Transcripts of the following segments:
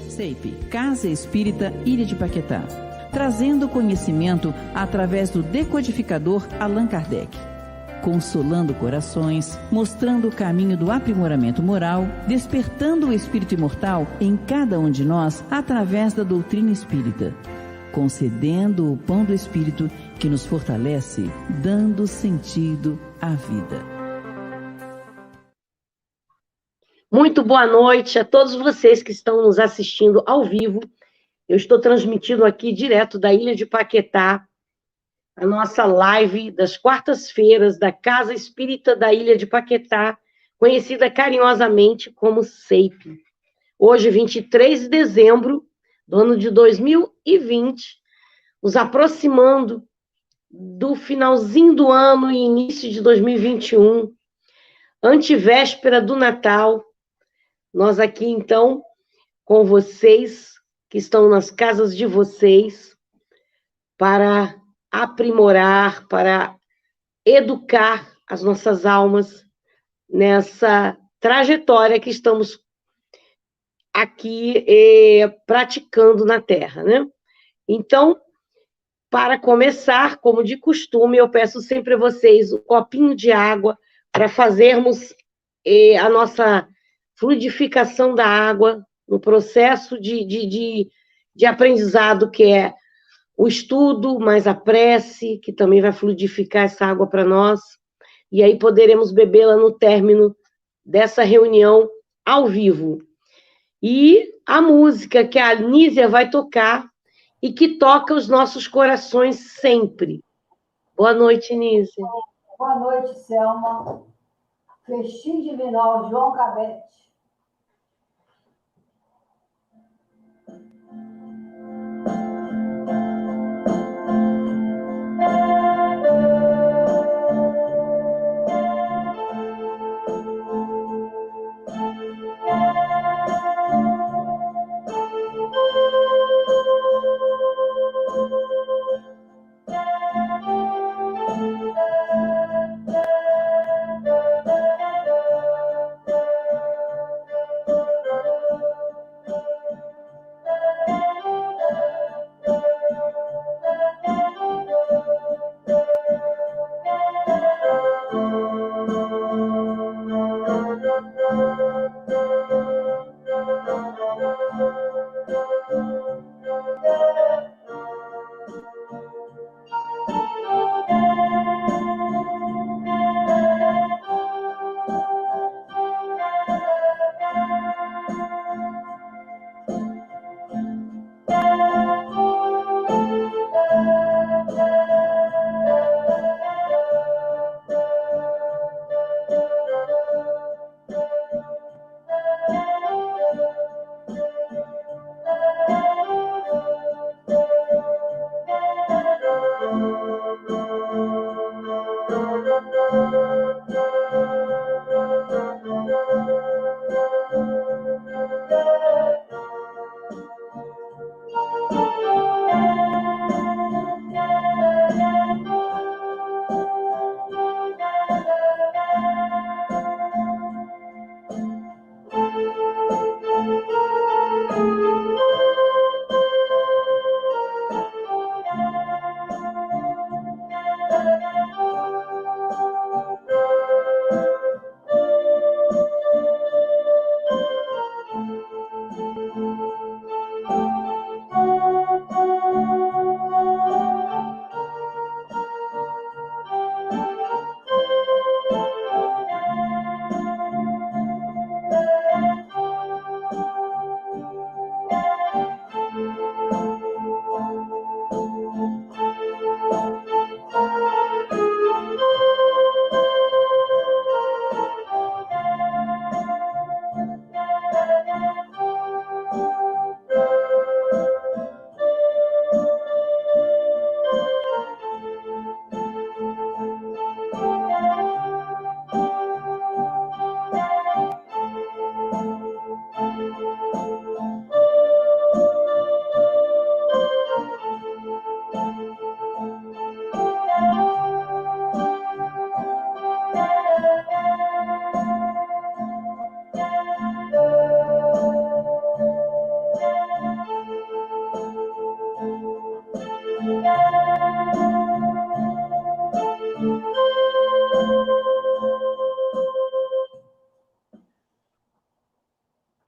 CEIP, Casa Espírita Ilha de Paquetá, trazendo conhecimento através do decodificador Allan Kardec, consolando corações, mostrando o caminho do aprimoramento moral, despertando o espírito imortal em cada um de nós através da doutrina espírita, concedendo o pão do espírito que nos fortalece, dando sentido à vida. Muito boa noite a todos vocês que estão nos assistindo ao vivo. Eu estou transmitindo aqui direto da Ilha de Paquetá, a nossa live das quartas-feiras da Casa Espírita da Ilha de Paquetá, conhecida carinhosamente como CEIP. Hoje, 23 de dezembro do ano de 2020, nos aproximando do finalzinho do ano e início de 2021, antevéspera do Natal. Nós aqui, então, com vocês, que estão nas casas de vocês, para aprimorar, para educar as nossas almas nessa trajetória que estamos aqui praticando na Terra, né? Então, para começar, como de costume, eu peço sempre a vocês um copinho de água para fazermos a nossa fluidificação da água no processo de aprendizado, que é o estudo, mais a prece, que também vai fluidificar essa água para nós, e aí poderemos bebê-la no término dessa reunião ao vivo. E a música que a Nízia vai tocar e que toca os nossos corações sempre. Boa noite, Nízia. Boa noite, Selma. Festim de Minal, João Cabete.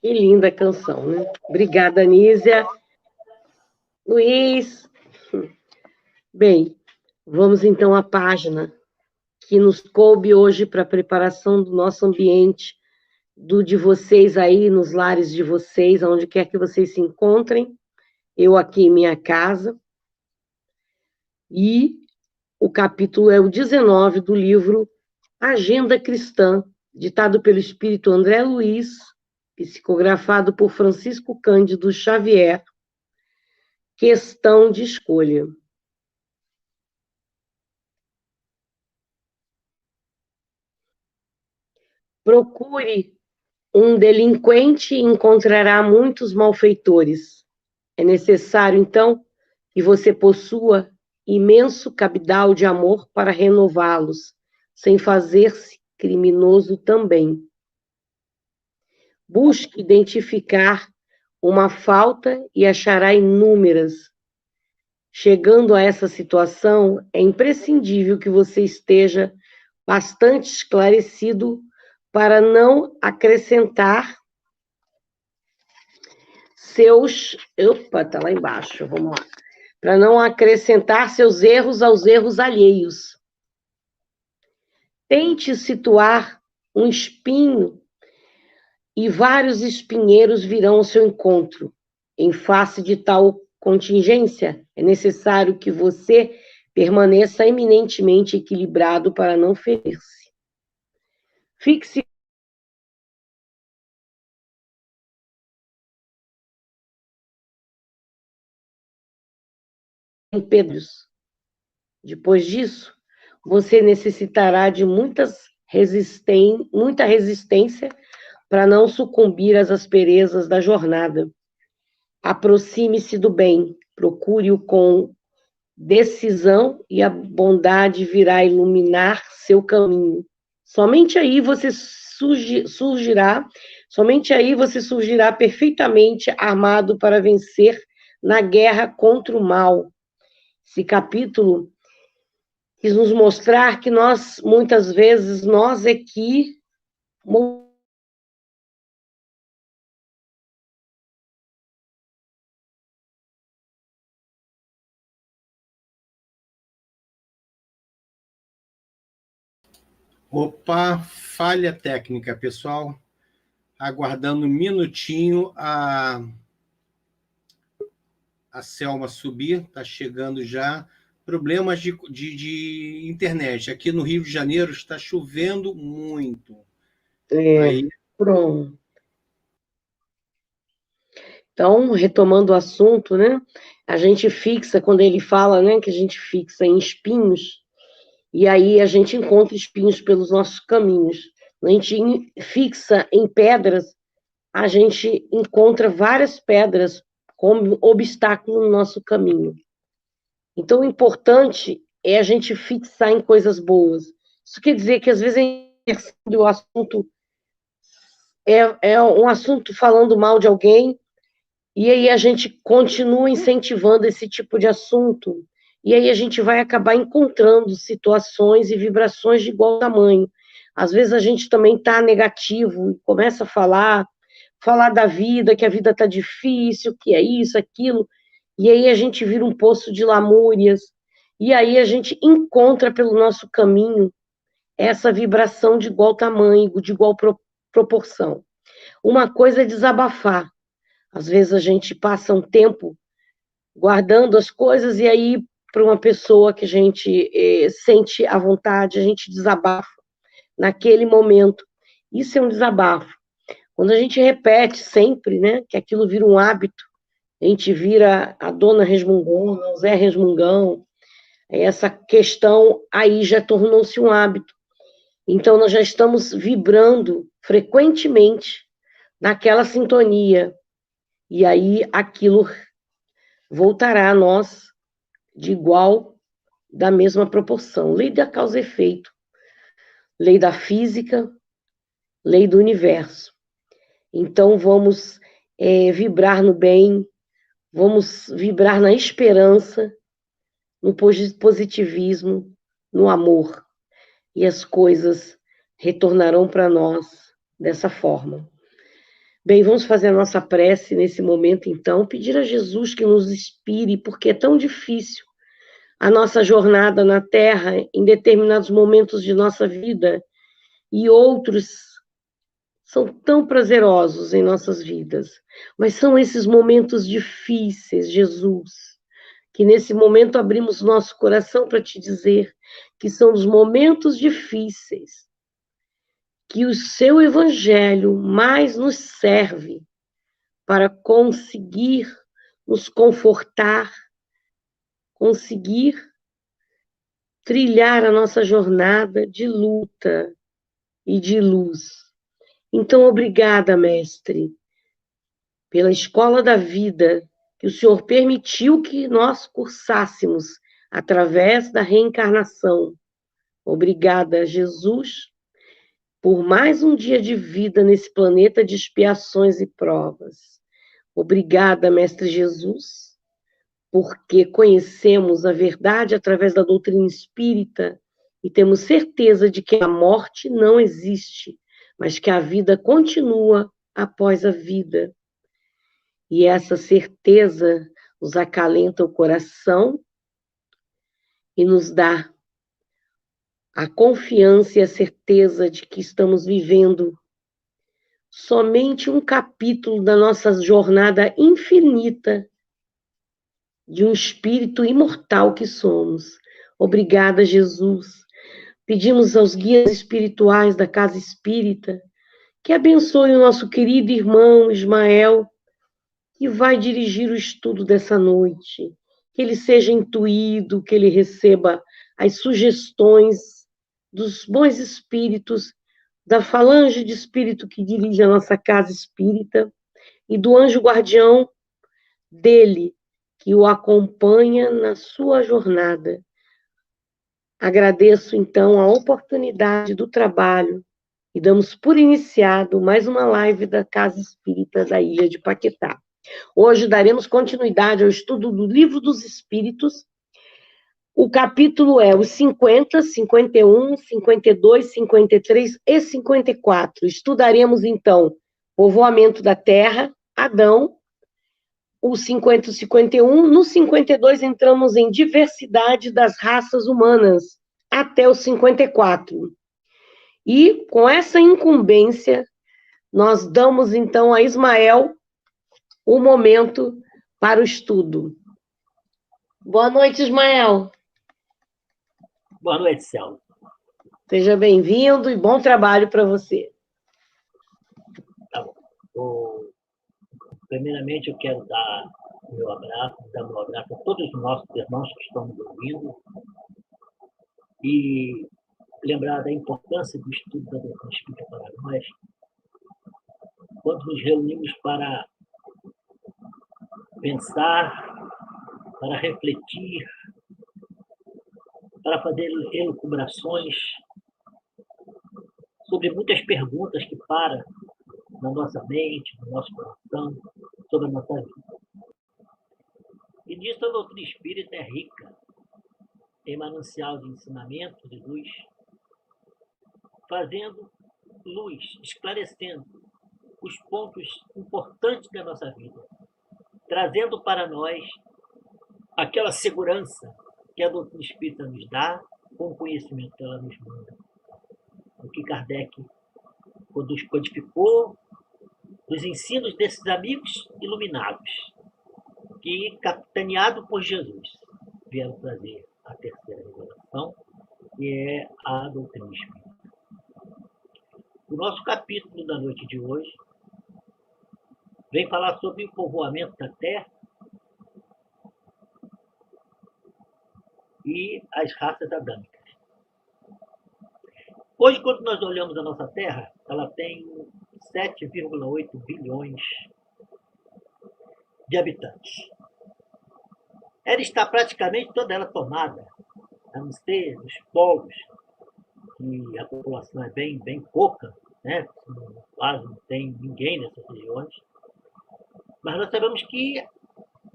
Que linda canção, né? Obrigada, Nísia. Luiz. Bem, vamos então à página que nos coube hoje para a preparação do nosso ambiente, do de vocês aí, nos lares de vocês, aonde quer que vocês se encontrem, eu aqui em minha casa, e o capítulo é o 19 do livro Agenda Cristã, ditado pelo espírito André Luiz, psicografado por Francisco Cândido Xavier, Questão de Escolha. Procure um delinquente e encontrará muitos malfeitores. É necessário, então, que você possua imenso cabedal de amor para renová-los, sem fazer-se criminoso também. Busque identificar uma falta e achará inúmeras. Chegando a essa situação, é imprescindível que você esteja bastante esclarecido para não acrescentar seus... Opa, tá lá embaixo, vamos lá. Para não acrescentar seus erros aos erros alheios. Tente situar um espinho e vários espinheiros virão ao seu encontro. Em face de tal contingência, é necessário que você permaneça eminentemente equilibrado para não ferir-se. Fixe em Pedros. Depois disso, você necessitará de muita resistência para não sucumbir às asperezas da jornada. Aproxime-se do bem, procure-o com decisão e a bondade virá iluminar seu caminho. Somente aí você surgirá perfeitamente armado para vencer na guerra contra o mal. Esse capítulo quis nos mostrar que nós, muitas vezes, nós é que Opa, falha técnica, pessoal. Aguardando um minutinho a Selma subir, está chegando já. Problemas de internet. Aqui no Rio de Janeiro está chovendo muito. Pronto. Então, retomando o assunto, né? A gente fixa, quando ele fala, né, que a gente fixa em espinhos, e aí a gente encontra espinhos pelos nossos caminhos. A gente fixa em pedras, a gente encontra várias pedras como obstáculo no nosso caminho. Então, o importante é a gente fixar em coisas boas. Isso quer dizer que, às vezes, o assunto é um assunto falando mal de alguém, e aí a gente continua incentivando esse tipo de assunto, e aí a gente vai acabar encontrando situações e vibrações de igual tamanho. Às vezes a gente também está negativo, começa a falar da vida, que a vida está difícil, que é isso, aquilo, e aí a gente vira um poço de lamúrias, e aí a gente encontra pelo nosso caminho essa vibração de igual tamanho, de igual proporção. Uma coisa é desabafar. Às vezes a gente passa um tempo guardando as coisas e aí, para uma pessoa que a gente sente à vontade, a gente desabafa naquele momento. Isso é um desabafo. Quando a gente repete sempre, né, que aquilo vira um hábito, a gente vira a dona resmungona, o Zé resmungão, essa questão aí já tornou-se um hábito. Então, nós já estamos vibrando frequentemente naquela sintonia, e aí aquilo voltará a nós de igual, da mesma proporção. Lei da causa e efeito, lei da física, lei do universo. Então, vamos vibrar no bem, vamos vibrar na esperança, no positivismo, no amor. E as coisas retornarão para nós dessa forma. Bem, vamos fazer a nossa prece nesse momento, então, pedir a Jesus que nos inspire, porque é tão difícil a nossa jornada na Terra em determinados momentos de nossa vida e outros são tão prazerosos em nossas vidas. Mas são esses momentos difíceis, Jesus, que nesse momento abrimos nosso coração para te dizer que são os momentos difíceis que o seu evangelho mais nos serve para conseguir nos confortar, conseguir trilhar a nossa jornada de luta e de luz. Então, obrigada, Mestre, pela escola da vida que o Senhor permitiu que nós cursássemos através da reencarnação. Obrigada, Jesus, por mais um dia de vida nesse planeta de expiações e provas. Obrigada, Mestre Jesus, porque conhecemos a verdade através da doutrina espírita e temos certeza de que a morte não existe, mas que a vida continua após a vida. E essa certeza nos acalenta o coração e nos dá a confiança e a certeza de que estamos vivendo somente um capítulo da nossa jornada infinita de um espírito imortal que somos. Obrigada, Jesus. Pedimos aos guias espirituais da Casa Espírita que abençoem o nosso querido irmão Ismael, que vai dirigir o estudo dessa noite. Que ele seja intuído, que ele receba as sugestões dos bons espíritos, da falange de espírito que dirige a nossa Casa Espírita e do anjo guardião dele, que o acompanha na sua jornada. Agradeço, então, a oportunidade do trabalho e damos por iniciado mais uma live da Casa Espírita da Ilha de Paquetá. Hoje daremos continuidade ao estudo do Livro dos Espíritos. O capítulo é os 50, 51, 52, 53 e 54. Estudaremos, então, povoamento da Terra, Adão, o 50 e 51. No 52, entramos em diversidade das raças humanas, até o 54. E, com essa incumbência, nós damos, então, a Ismael o momento para o estudo. Boa noite, Ismael. Boa noite, Selma. Seja bem-vindo e bom trabalho para você. Tá bom. Primeiramente, eu quero dar meu abraço a todos os nossos irmãos que estão nos ouvindo e lembrar da importância do estudo da doutrina espírita para nós, quando nos reunimos para pensar, para refletir, para fazer elucubrações sobre muitas perguntas que param na nossa mente, no nosso coração, sobre a nossa vida. E nisso a doutrina espírita é rica, em manancial de ensinamento, de luz, fazendo luz, esclarecendo os pontos importantes da nossa vida, trazendo para nós aquela segurança que a doutrina espírita nos dá, com o conhecimento que ela nos manda. O que Kardec codificou os ensinos desses amigos iluminados, que, capitaneado por Jesus, vieram trazer a terceira revelação, que é a doutrina espírita. O nosso capítulo da noite de hoje vem falar sobre o povoamento da Terra e as raças adâmicas. Hoje, quando nós olhamos a nossa Terra, ela tem 7,8 bilhões de habitantes. Ela está praticamente toda ela tomada, a não ser os polos, que a população é bem pouca, né? Quase não tem ninguém nessas regiões. Mas nós sabemos que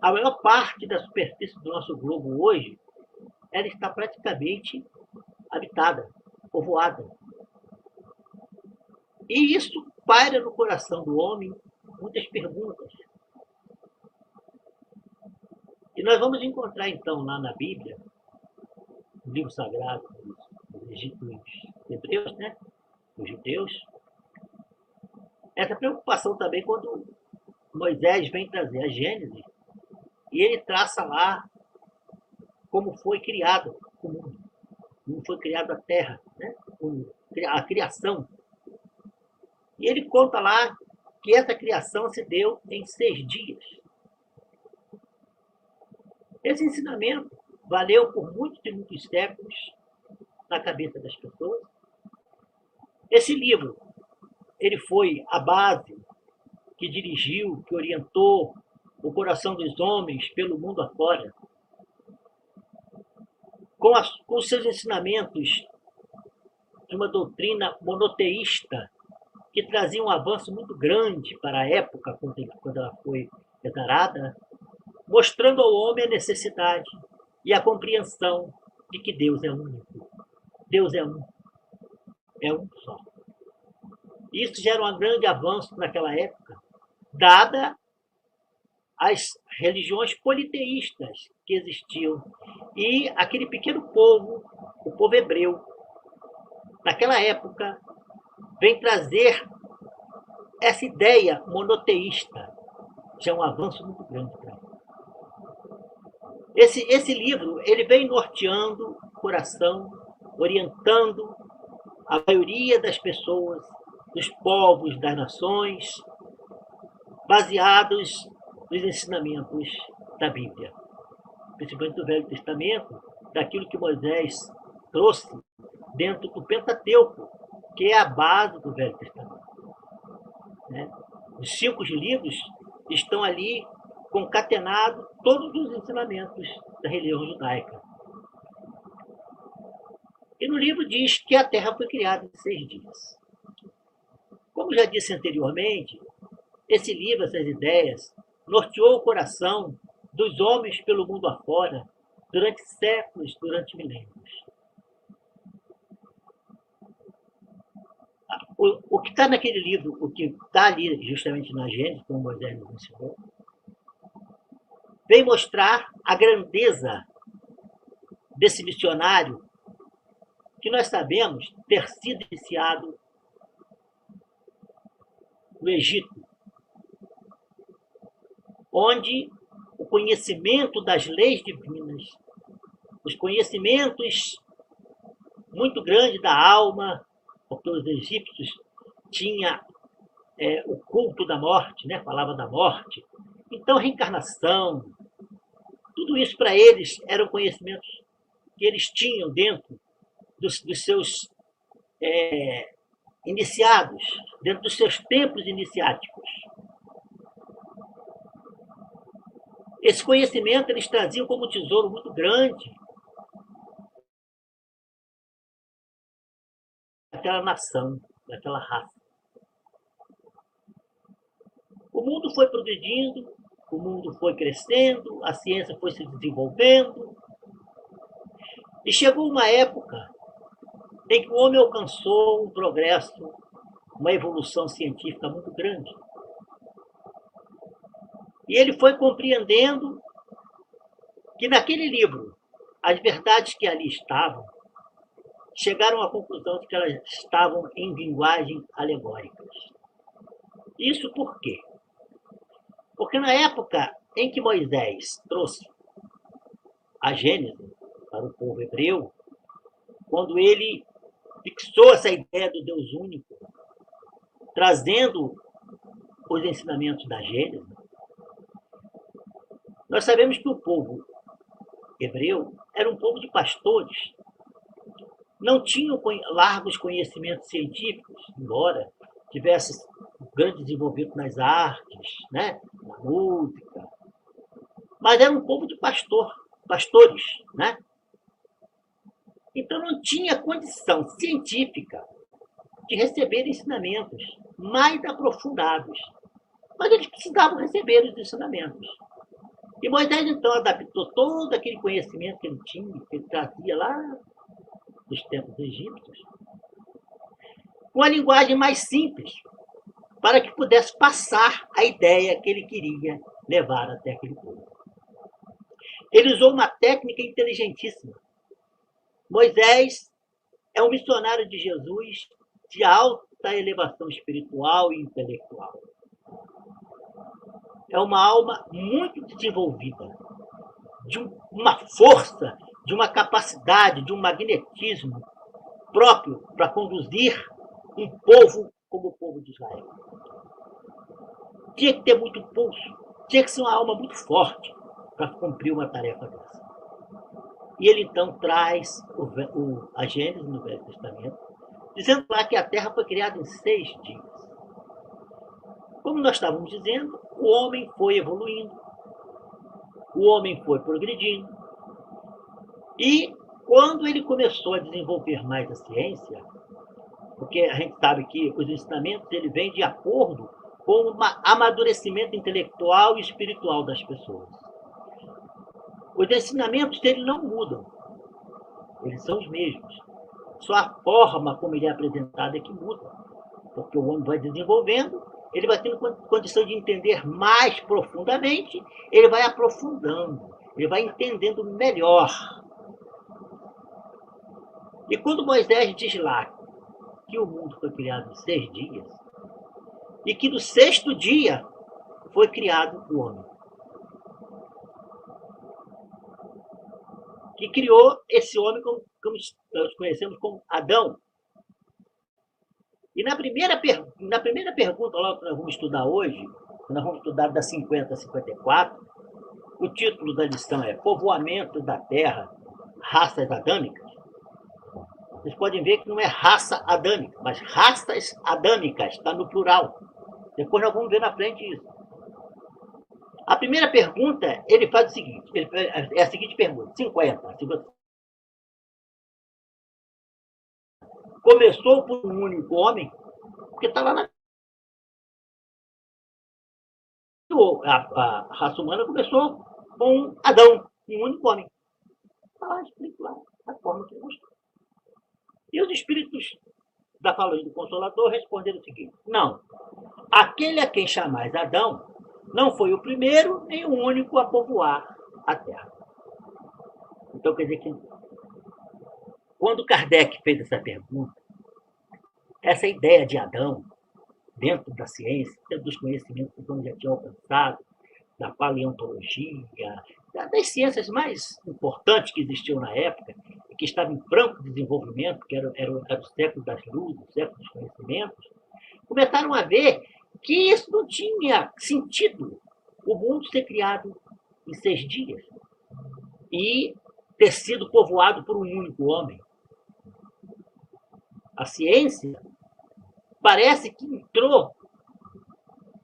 a maior parte da superfície do nosso globo hoje, ela está praticamente habitada, povoada. E isso paira no coração do homem muitas perguntas. E nós vamos encontrar, então, lá na Bíblia, no livro sagrado dos hebreus, né? Os judeus, essa preocupação também quando Moisés vem trazer a Gênesis e ele traça lá como foi criado o mundo, como foi criada a terra, né? A criação. E ele conta lá que essa criação se deu em 6 dias. Esse ensinamento valeu por muitos e muitos séculos na cabeça das pessoas. Esse livro, ele foi a base que dirigiu, que orientou o coração dos homens pelo mundo afora. Com os seus ensinamentos de uma doutrina monoteísta, que trazia um avanço muito grande para a época, quando ela foi declarada, mostrando ao homem a necessidade e a compreensão de que Deus é único. Deus é um só. Isso gera um grande avanço naquela época, dada as religiões politeístas que existiam. E aquele pequeno povo, o povo hebreu, naquela época, vem trazer essa ideia monoteísta. Já é um avanço muito grande para ele. Esse livro, ele vem norteando o coração, orientando a maioria das pessoas, dos povos, das nações, baseados nos ensinamentos da Bíblia, principalmente do Velho Testamento, daquilo que Moisés trouxe dentro do Pentateuco, que é a base do Velho Testamento. Né? Os 5 livros estão ali concatenados todos os ensinamentos da religião judaica. E no livro diz que a Terra foi criada em 6 dias. Como já disse anteriormente, esse livro, essas ideias, norteou o coração dos homens pelo mundo afora durante séculos, durante milênios. O que está naquele livro, o que está ali justamente na Gênesis, como Moisés nos ensinou, vem mostrar a grandeza desse missionário que nós sabemos ter sido iniciado no Egito, onde o conhecimento das leis divinas, os conhecimentos muito grandes da alma, porque os egípcios tinham o culto da morte, né? Falava da morte. Então, reencarnação, tudo isso para eles eram conhecimentos que eles tinham dentro dos seus iniciados, dentro dos seus templos iniciáticos. Esse conhecimento eles traziam como um tesouro muito grande daquela nação, daquela raça. O mundo foi progredindo, o mundo foi crescendo, a ciência foi se desenvolvendo, e chegou uma época em que o homem alcançou um progresso, uma evolução científica muito grande. E ele foi compreendendo que naquele livro, as verdades que ali estavam, chegaram à conclusão de que elas estavam em linguagem alegóricas. Isso por quê? Porque na época em que Moisés trouxe a Gênesis para o povo hebreu, quando ele fixou essa ideia do Deus único, trazendo os ensinamentos da Gênesis, nós sabemos que o povo hebreu era um povo de pastores, não tinham largos conhecimentos científicos, embora tivesse grande desenvolvimento nas artes, né? Na música, mas era um povo de pastores, né? Então não tinha condição científica de receber ensinamentos mais aprofundados, mas eles precisavam receber os ensinamentos. E Moisés, então, adaptou todo aquele conhecimento que ele tinha, que ele trazia lá dos tempos egípcios, com a linguagem mais simples, para que pudesse passar a ideia que ele queria levar até aquele povo. Ele usou uma técnica inteligentíssima. Moisés é um missionário de Jesus de alta elevação espiritual e intelectual. É uma alma muito desenvolvida, de uma força, de uma capacidade, de um magnetismo próprio para conduzir um povo como o povo de Israel. Tinha que ter muito pulso, tinha que ser uma alma muito forte para cumprir uma tarefa dessa. E ele então traz a Gênesis no Velho Testamento, dizendo lá que a Terra foi criada em 6 dias. Como nós estávamos dizendo, o homem foi evoluindo, o homem foi progredindo, e quando ele começou a desenvolver mais a ciência, porque a gente sabe que os ensinamentos ele vêm de acordo com o amadurecimento intelectual e espiritual das pessoas. Os ensinamentos dele não mudam, eles são os mesmos. Só a forma como ele é apresentado é que muda, porque o homem vai desenvolvendo, ele vai tendo condição de entender mais profundamente, ele vai aprofundando, ele vai entendendo melhor. E quando Moisés diz lá que o mundo foi criado em 6 dias, e que no 6º dia foi criado o homem, que criou esse homem como nós conhecemos como Adão. E na primeira pergunta, logo que nós vamos estudar hoje, nós vamos estudar da 50 a 54, o título da lição é Povoamento da Terra, Raças Adâmicas. Vocês podem ver que não é raça adâmica, mas raças adâmicas, está no plural. Depois nós vamos ver na frente isso. A primeira pergunta, ele faz o seguinte, é a seguinte pergunta, 50. Começou por um único homem, porque está lá na... A raça humana começou com Adão, um único homem. Está lá escrito lá, a forma que mostrou. E os espíritos da fala do Consolador responderam o seguinte: não, aquele a quem chamais Adão não foi o primeiro nem o único a povoar a Terra. Então, quer dizer que quando Kardec fez essa pergunta, essa ideia de Adão, dentro da ciência, dentro dos conhecimentos que o homem já tinha alcançado, da paleontologia, das ciências mais importantes que existiam na época, e que estavam em franco desenvolvimento, que era o século das luzes, o século dos conhecimentos, começaram a ver que isso não tinha sentido, o mundo ser criado em 6 dias e ter sido povoado por um único homem. A ciência parece que entrou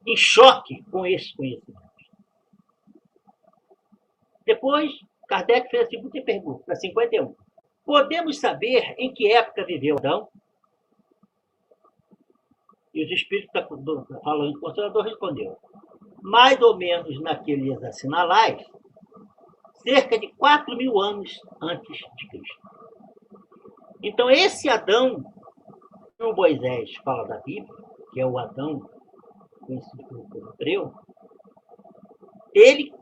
em choque com esses conhecimentos. Depois, Kardec fez a seguinte pergunta, na 51. Podemos saber em que época viveu Adão? E os espíritos falando do Consolador respondeu: mais ou menos naqueles assinalais, cerca de 4.000 anos antes de Cristo. Então, esse Adão que o Moisés fala da Bíblia, que é o Adão conhecido como povo hebreu, ele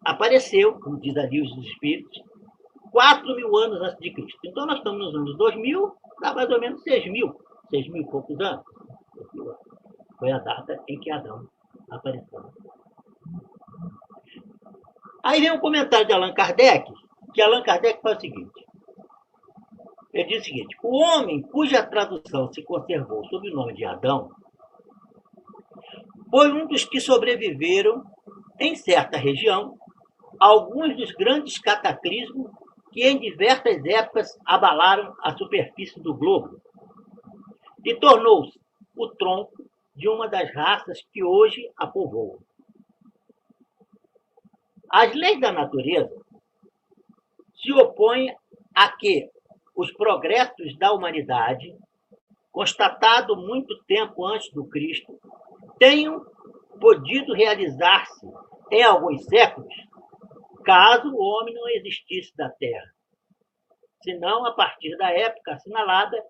apareceu, como diz ali os espíritos, 4.000 anos antes de Cristo. Então, nós estamos nos anos 2000, dá mais ou menos 6.000 e poucos anos. Foi a data em que Adão apareceu. Aí vem um comentário de Allan Kardec, que Allan Kardec faz o seguinte. Ele diz o seguinte: o homem cuja tradução se conservou sob o nome de Adão foi um dos que sobreviveram em certa região alguns dos grandes cataclismos que em diversas épocas abalaram a superfície do globo e tornou-se o tronco de uma das raças que hoje a povoam. As leis da natureza se opõem a que os progressos da humanidade, constatado muito tempo antes do Cristo, tenham podido realizar-se em alguns séculos, caso o homem não existisse da Terra, senão a partir da época assinalada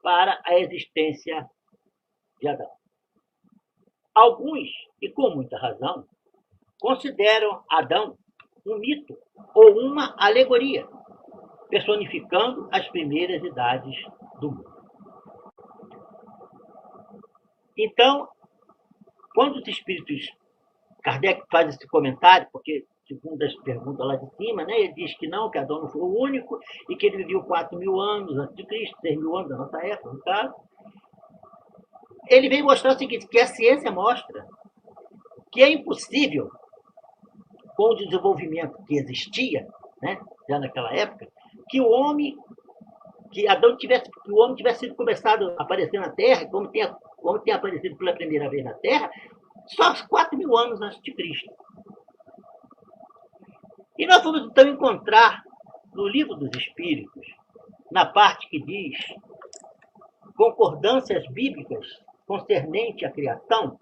para a existência de Adão. Alguns, e com muita razão, consideram Adão um mito ou uma alegoria, personificando as primeiras idades do mundo. Então, quando os espíritos, Kardec faz esse comentário, porque, segundo as perguntas lá de cima, né, ele diz que não, que Adão não foi o único, e que ele viveu 4.000 anos antes de Cristo, 6.000 anos da nossa época, no caso. Ele vem mostrar o seguinte, que a ciência mostra que é impossível, com o desenvolvimento que existia, né, já naquela época, que o homem tivesse começado a aparecer na Terra, como tem aparecido pela primeira vez na Terra, só 4.000 anos antes de Cristo. E nós vamos então encontrar no Livro dos Espíritos, na parte que diz concordâncias bíblicas concernente à criação,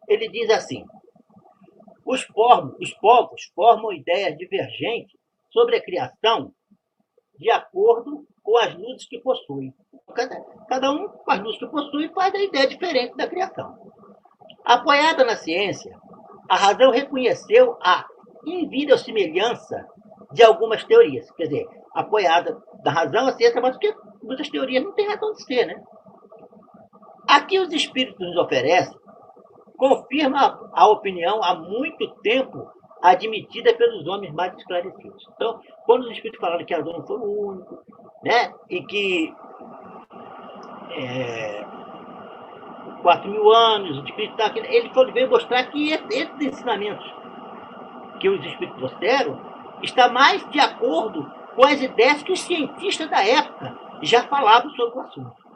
ele diz assim: os povos formam ideias divergentes sobre a criação de acordo com as luzes que possuem. Cada um, com as luzes que possui, faz a ideia diferente da criação. Apoiada na ciência, a razão reconheceu a inverossimilhança de algumas teorias. Quer dizer, apoiada na razão, a ciência, mas porque muitas teorias não têm razão de ser, né? Aqui os espíritos nos oferecem confirma a opinião há muito tempo admitida pelos homens mais esclarecidos. Então, quando os espíritos falaram que Adão não foi o único, né, e que 4.000 anos, o espírito está aqui, ele veio mostrar que esses ensinamentos que os espíritos trouxeram está mais de acordo com as ideias que os cientistas da época já falavam sobre o assunto.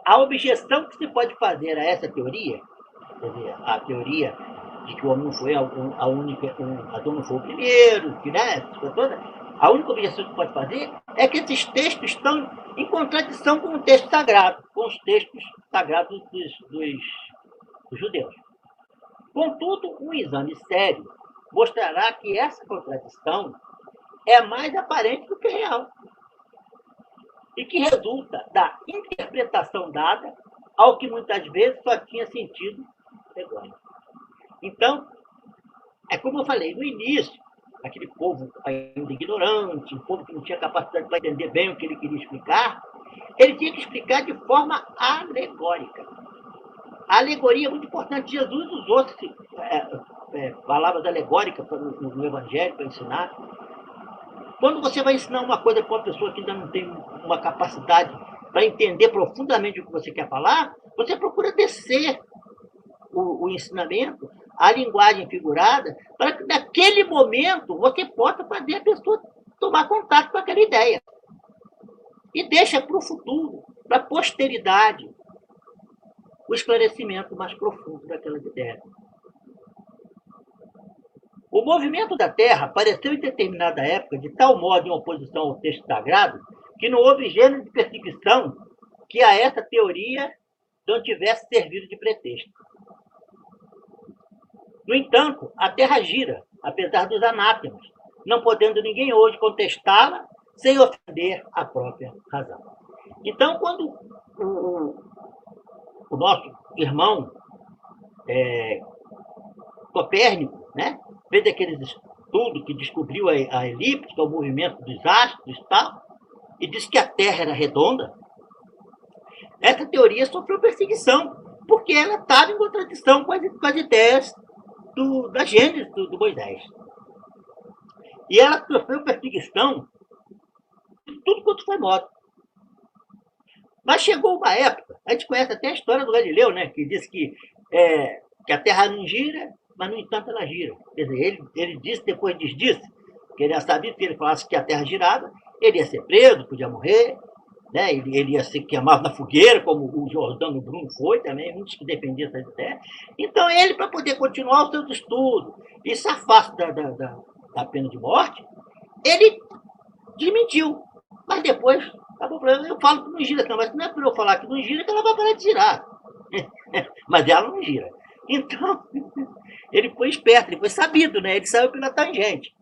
A objeção que se pode fazer a essa teoria, quer dizer, a teoria de que o homem não foi Adão não foi o primeiro, que, né, a única objeção que se pode fazer é que esses textos estão em contradição com o texto sagrado, com os textos sagrados dos judeus. Contudo, um exame sério mostrará que essa contradição é mais aparente do que real, e que resulta da interpretação dada ao que muitas vezes só tinha sentido egóico. Então, é como eu falei no início, aquele povo ainda ignorante, um povo que não tinha capacidade para entender bem o que ele queria explicar, ele tinha que explicar de forma alegórica. A alegoria é muito importante. Jesus usou palavras alegóricas no Evangelho para ensinar. Quando você vai ensinar uma coisa para uma pessoa que ainda não tem uma capacidade para entender profundamente o que você quer falar, você procura descer o ensinamento, a linguagem figurada, para que naquele momento você possa fazer a pessoa tomar contato com aquela ideia. E deixa para o futuro, para a posteridade, o esclarecimento mais profundo daquelas ideias. O movimento da Terra apareceu em determinada época de tal modo em oposição ao texto sagrado que não houve gênero de perseguição que a essa teoria não tivesse servido de pretexto. No entanto, a Terra gira, apesar dos anátemas, não podendo ninguém hoje contestá-la sem ofender a própria razão. Então, quando o nosso irmão Copérnico, né, fez aqueles estudos que descobriu a elipse, o movimento dos astros e tal, e disse que a Terra era redonda, essa teoria sofreu perseguição, porque ela estava em contradição com as ideias da Gênesis do Moisés. E ela sofreu perseguição de tudo quanto foi modo. Mas chegou uma época, a gente conhece até a história do Galileu, né, que diz que a Terra não gira, mas, no entanto, ela gira. Quer dizer, ele disse, depois disse, que ele já sabia que se ele falasse que a Terra girava, ele ia ser preso, podia morrer, né? Ele ia ser queimado na fogueira, como o Jordano Bruno foi também, muitos que defendiam essa ideia. Então, ele, para poder continuar os seus estudos e safar-se da pena de morte, ele desmentiu. Mas depois, acabou o problema. Eu falo que não gira, mas não é para eu falar que não gira que ela vai parar de girar. Mas ela não gira. Então, ele foi esperto, ele foi sabido, né? Ele saiu pela tangente.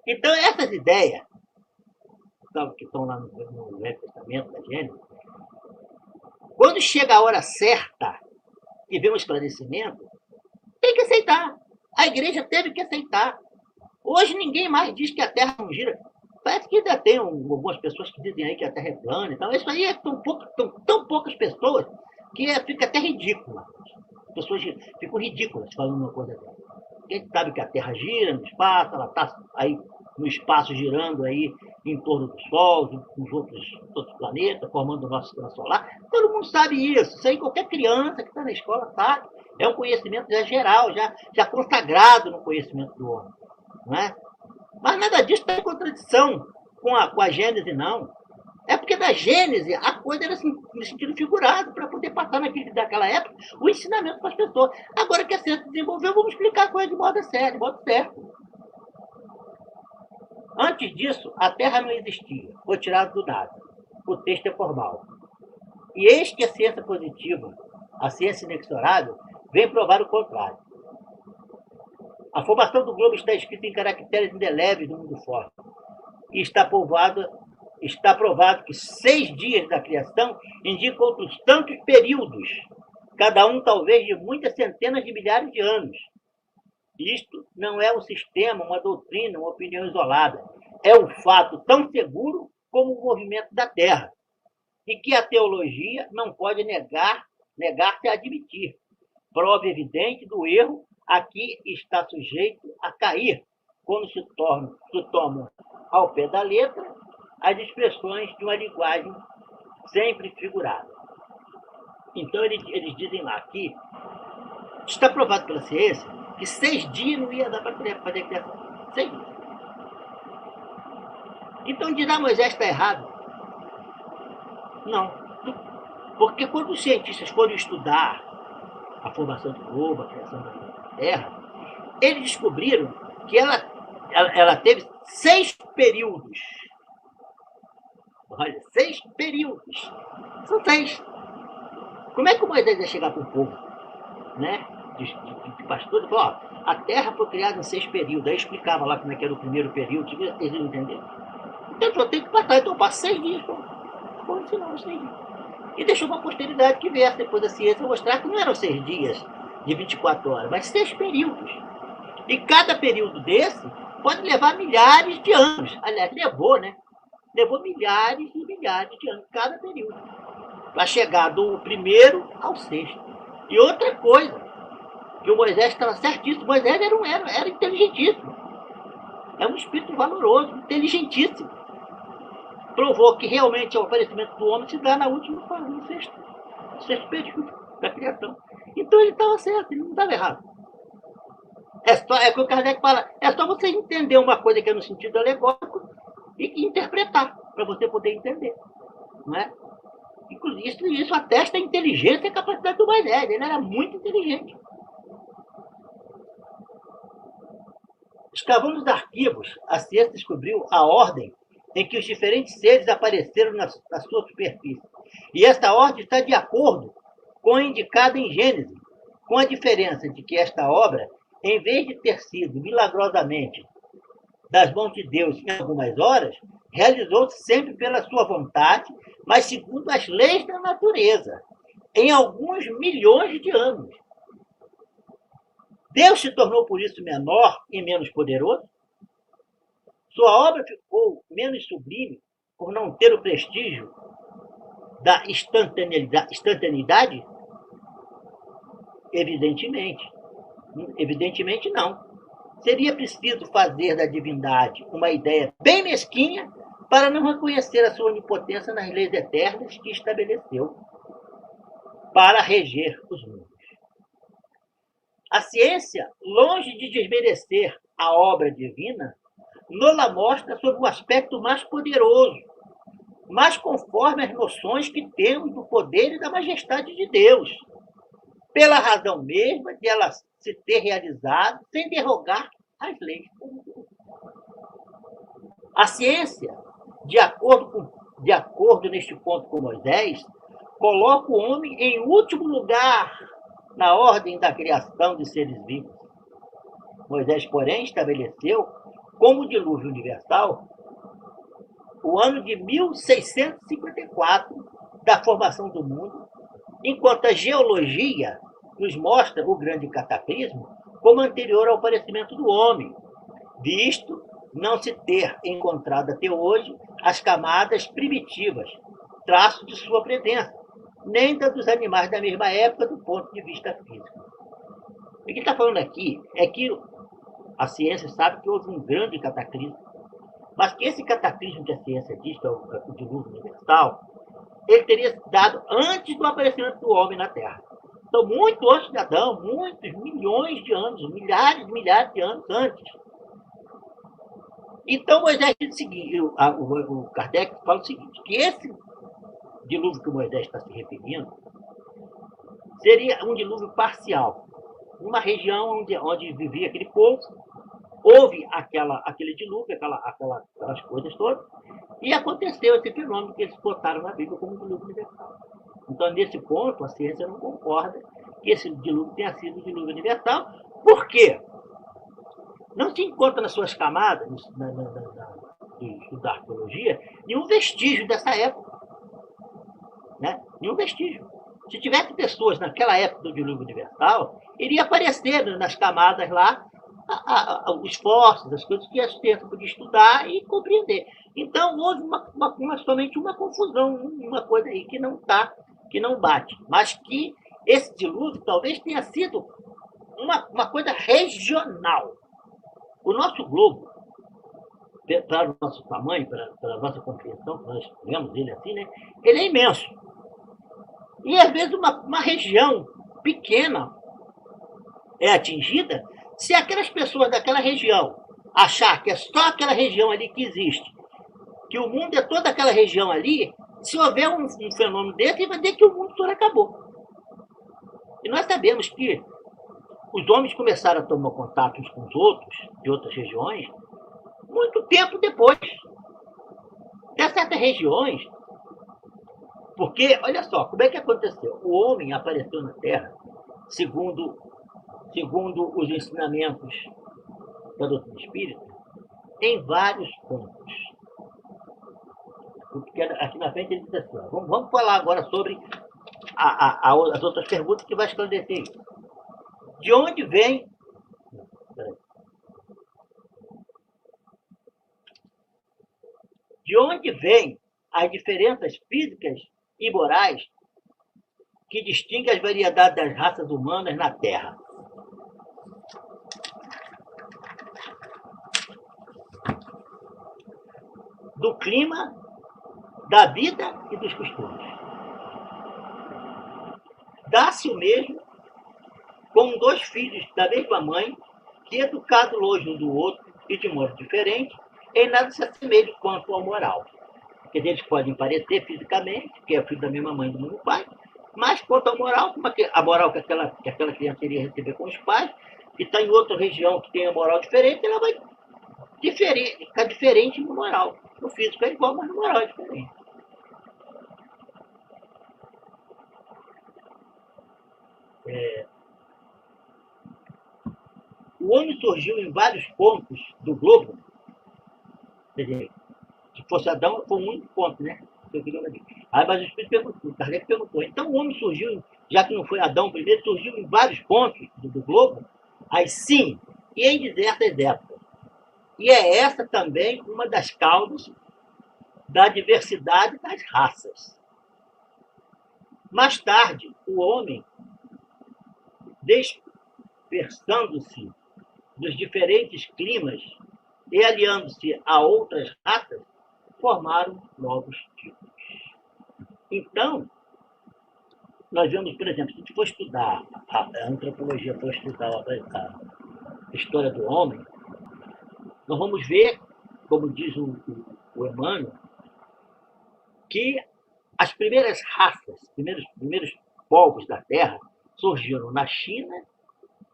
Então, essas ideias que estão lá no Velho Testamento, da Gênesis, quando chega a hora certa e vem um esclarecimento, tem que aceitar. A igreja teve que aceitar. Hoje ninguém mais diz que a Terra não gira. Parece que ainda tem algumas pessoas que dizem aí que a Terra é plana. Então, isso aí tão poucas pessoas que fica até ridículo. As pessoas ficam ridículas falando uma coisa dessa. A gente sabe que a Terra gira no espaço, ela está aí no espaço girando aí em torno do Sol, com os outros planetas, formando o nosso sistema solar. Todo mundo sabe isso. Isso aí qualquer criança que está na escola sabe. É um conhecimento já geral, já consagrado no conhecimento do homem. Não é? Mas nada disso está em contradição com a Gênese, não. É porque da Gênese a coisa era assim, no sentido figurado, para poder passar daquela época o ensinamento para as pessoas. Agora que a ciência desenvolveu, vamos explicar a coisa de modo sério, de modo certo. Antes disso, a Terra não existia, foi tirada do nada. O texto é formal. E eis que a ciência positiva, a ciência inexorável, vem provar o contrário. A formação do globo está escrita em caracteres indeléveis do mundo forte. E está provado que 6 dias da criação indicam outros tantos períodos, cada um talvez de muitas centenas de milhares de anos. Isto não é um sistema, uma doutrina, uma opinião isolada. É um fato tão seguro como o movimento da Terra, e que a teologia não pode negar-se a admitir. Prova evidente do erro a que está sujeito a cair quando se tomam ao pé da letra as expressões de uma linguagem sempre figurada. Então eles dizem lá que está provado pela ciência que 6 dias não ia dar para fazer criação. 6 dias. Então dizer, Moisés está errado. Não. Porque quando os cientistas foram estudar a formação do globo, a criação da Terra, eles descobriram que ela teve 6 períodos. Olha, 6 períodos. São 6. Como é que o Moisés ia chegar para o povo, né? De pastor, e falou, ó, a Terra foi criada em 6 períodos. Aí explicava lá como é que era o primeiro período, vocês não entenderam. Então só tem que passar, então passa 6 dias. Pô, ensinou 6 dias. E deixou para a posteridade que viesse depois da ciência mostrar que não eram 6 dias de 24 horas, mas 6 períodos. E cada período desse pode levar milhares de anos. Aliás, levou, né? Levou milhares e milhares de anos, cada período, para chegar do primeiro ao 6º. E outra coisa, que o Moisés estava certíssimo, Moisés era inteligentíssimo. É um espírito valoroso, inteligentíssimo. Provou que realmente o aparecimento do homem se dá na última fase, no 6º período da criação. Então ele estava certo, ele não estava errado. É o que o Kardec fala, é só você entender uma coisa que é no sentido alegórico e interpretar, para você poder entender. Não é? Inclusive, isso atesta a inteligência e a capacidade do Moisés. Ele era muito inteligente. Escavando os arquivos, a ciência descobriu a ordem em que os diferentes seres apareceram na sua superfície. E esta ordem está de acordo com a indicada em Gênesis, com a diferença de que esta obra, em vez de ter sido milagrosamente das mãos de Deus em algumas horas, realizou-se sempre pela sua vontade, mas segundo as leis da natureza, em alguns milhões de anos. Deus se tornou por isso menor e menos poderoso? Sua obra ficou menos sublime por não ter o prestígio da instantaneidade? Evidentemente. Evidentemente não. Seria preciso fazer da divindade uma ideia bem mesquinha para não reconhecer a sua onipotência nas leis eternas que estabeleceu para reger os mundos. A ciência, longe de desmerecer a obra divina, nos-la mostra sob o aspecto mais poderoso, mais conforme as noções que temos do poder e da majestade de Deus, pela razão mesma de ela se ter realizado sem derrogar as leis. A ciência, de acordo neste ponto com Moisés, coloca o homem em último lugar na ordem da criação de seres vivos. Moisés, porém, estabeleceu como dilúvio universal o ano de 1654 da formação do mundo, enquanto a geologia nos mostra o grande cataclismo como anterior ao aparecimento do homem, visto não se ter encontrado até hoje as camadas primitivas, traços de sua presença, nem da dos animais da mesma época do ponto de vista físico. O que está falando aqui é que a ciência sabe que houve um grande cataclismo, mas que esse cataclismo que a ciência diz, que é o dilúvio universal, ele teria se dado antes do aparecimento do homem na Terra. Então, muito antes de Adão, muitos milhões de anos, milhares e milhares de anos antes. Então, Moisés diz o seguinte, o Kardec fala o seguinte, que esse dilúvio que o Moisés está se referindo seria um dilúvio parcial. Numa região onde vivia aquele povo, houve aquele dilúvio, aquelas coisas todas, e aconteceu esse fenômeno que eles botaram na Bíblia como dilúvio universal. Então, nesse ponto, a ciência não concorda que esse dilúvio tenha sido um dilúvio universal. Por quê? Não se encontra nas suas camadas, de estudar arqueologia, nenhum vestígio dessa época. Né? Nenhum vestígio. Se tivesse pessoas naquela época do dilúvio universal, iria aparecer nas camadas lá os fósseis, as coisas que a ciência podia estudar e compreender. Então, houve somente uma confusão, uma coisa aí que não bate. Mas que esse dilúvio talvez tenha sido uma coisa regional. O nosso globo, para o nosso tamanho, para a nossa compreensão, que nós vemos ele assim, né? Ele é imenso. E, às vezes, uma região pequena é atingida, se aquelas pessoas daquela região achar que é só aquela região ali que existe, que o mundo é toda aquela região ali, se houver um fenômeno desse, vai dizer que o mundo todo acabou. E nós sabemos que os homens começaram a tomar contato uns com os outros, de outras regiões, muito tempo depois. Tem certas regiões, porque, olha só, como é que aconteceu? O homem apareceu na Terra, segundo os ensinamentos da doutrina espírita, em vários pontos. Porque aqui na frente ele diz assim, ó, vamos falar agora sobre as outras perguntas que vai esclarecer isso. De onde vem... De onde vêm as diferenças físicas e morais que distinguem as variedades das raças humanas na Terra? Do clima, da vida e dos costumes. Dá-se o mesmo com dois filhos da mesma mãe, que, educados longe um do outro e de modo diferente, em nada se assemelham quanto ao moral. Porque eles podem parecer fisicamente, que é filho da mesma mãe e do mesmo pai, mas quanto ao moral, a moral que aquela criança iria receber com os pais, que está em outra região que tem a moral diferente, ela vai ficar diferente no moral. No físico é igual, mas no moral é diferente. O homem surgiu em vários pontos do globo. Quer dizer, se fosse Adão, foi um único ponto, né? Aí, mas o Espírito perguntou, o Kardec perguntou. Então o homem surgiu, já que não foi Adão primeiro, surgiu em vários pontos do globo, aí sim, e em diversas épocas. E é essa também uma das causas da diversidade das raças. Mais tarde, o homem, dispersando-se dos diferentes climas e aliando-se a outras raças, formaram novos tipos. Então, nós vemos, por exemplo, se a gente for estudar a antropologia, for estudar a história do homem, nós vamos ver, como diz o Emmanuel, que as primeiras raças, primeiros povos da Terra, surgiram na China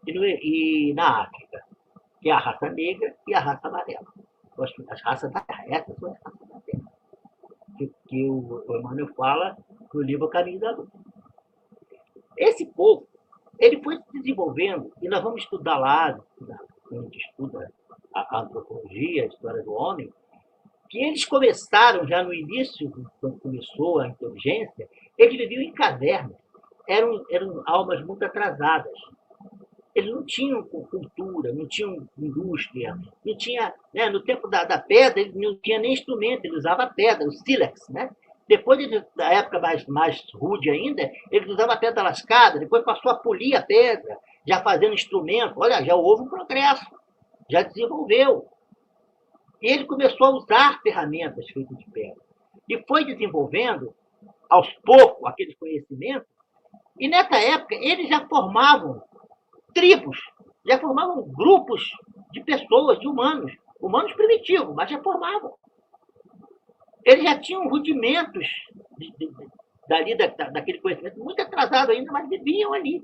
e na África, que é a raça negra e a raça amarela. As raças da Terra, essas são as raças da Terra. Que o Emmanuel fala no livro Caminho da Luz. Esse povo, ele foi se desenvolvendo, e nós vamos estudar lá, quando a gente estuda a antropologia, a história do homem, que eles começaram já no início, quando começou a inteligência, eles viviam em cavernas. Eram almas muito atrasadas. Eles não tinham cultura, não tinham indústria, não tinha, né, no tempo da pedra, ele não tinha nem instrumento, ele usava pedra, o sílex, né? Depois, da época mais rude ainda, eles usavam a pedra lascada, depois passou a polir a pedra, já fazendo instrumento. Olha, já houve um progresso, já desenvolveu. E ele começou a usar ferramentas feitas de pedra. E foi desenvolvendo, aos poucos, aqueles conhecimentos. E nessa época, eles já formavam tribos, já formavam grupos de pessoas, de humanos primitivos, mas já formavam. Eles já tinham rudimentos daquele conhecimento, muito atrasado ainda, mas viviam ali.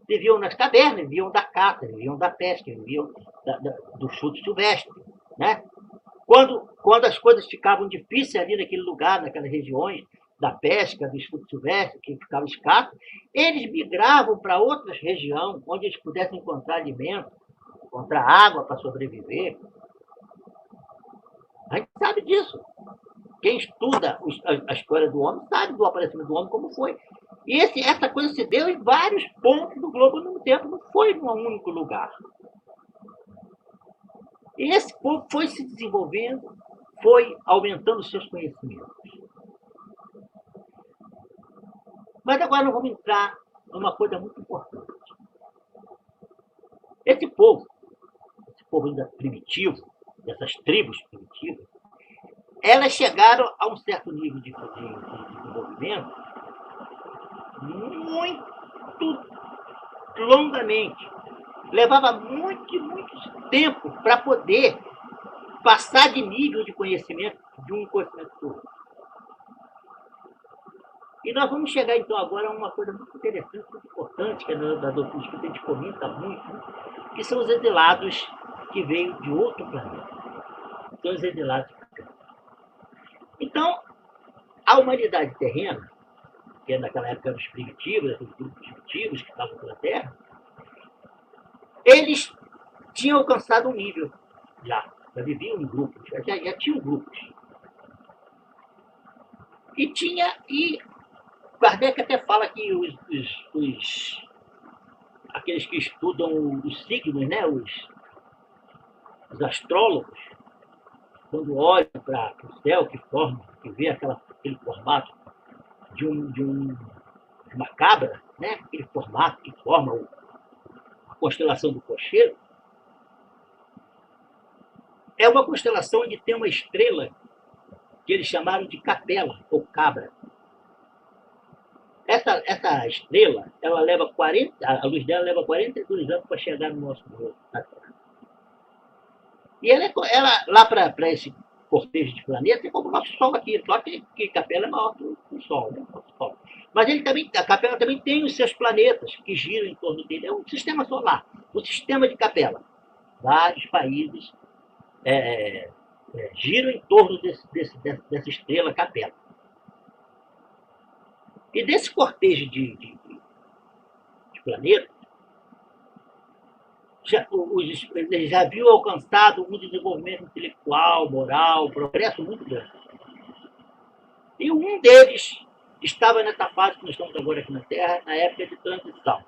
Viviam nas cavernas, viviam da caça, viviam da pesca, viviam do chute silvestre. Né? Quando as coisas ficavam difíceis ali naquele lugar, naquelas regiões da pesca, do chute silvestre, que ficava escasso, eles migravam para outras regiões, onde eles pudessem encontrar alimento, encontrar água para sobreviver. A gente sabe disso. Quem estuda a história do homem sabe do aparecimento do homem como foi. E essa coisa se deu em vários pontos do globo ao mesmo tempo, não foi num único lugar. E esse povo foi se desenvolvendo, foi aumentando os seus conhecimentos. Mas agora nós vamos entrar numa coisa muito importante. Esse povo ainda primitivo, dessas tribos primitivas, elas chegaram a um certo nível de desenvolvimento muito longamente. Levava muito tempo para poder passar de nível de conhecimento de um conhecimento para o outro. E nós vamos chegar, então, agora a uma coisa muito interessante, muito importante, que é da doutrina espírita, a gente comenta muito, né? Que são os exilados que veio de outro planeta. São os exilados. Então, a humanidade terrena, que naquela época eram os primitivos, aqueles grupos primitivos que estavam pela Terra, eles tinham alcançado um nível já viviam em grupos, já tinham grupos. E Kardec até fala que aqueles que estudam os signos, né, os astrólogos, quando olham para o céu que vê aquele formato de uma cabra, né, aquele formato que forma a constelação do cocheiro, é uma constelação onde tem uma estrela que eles chamaram de capela, ou cabra. Essa estrela, a luz dela leva 42 anos para chegar no nosso mundo. E ela lá para esse cortejo de planetas é como o nosso Sol aqui, só que Capela é maior que o Sol, né? Mas a Capela também tem os seus planetas que giram em torno dele. É um sistema solar, um sistema de Capela. Vários países giram em torno dessa estrela Capela. E desse cortejo de planetas, eles já haviam alcançado um desenvolvimento intelectual, moral, progresso muito grande. E um deles estava nessa fase que nós estamos agora aqui na Terra, na época de transição.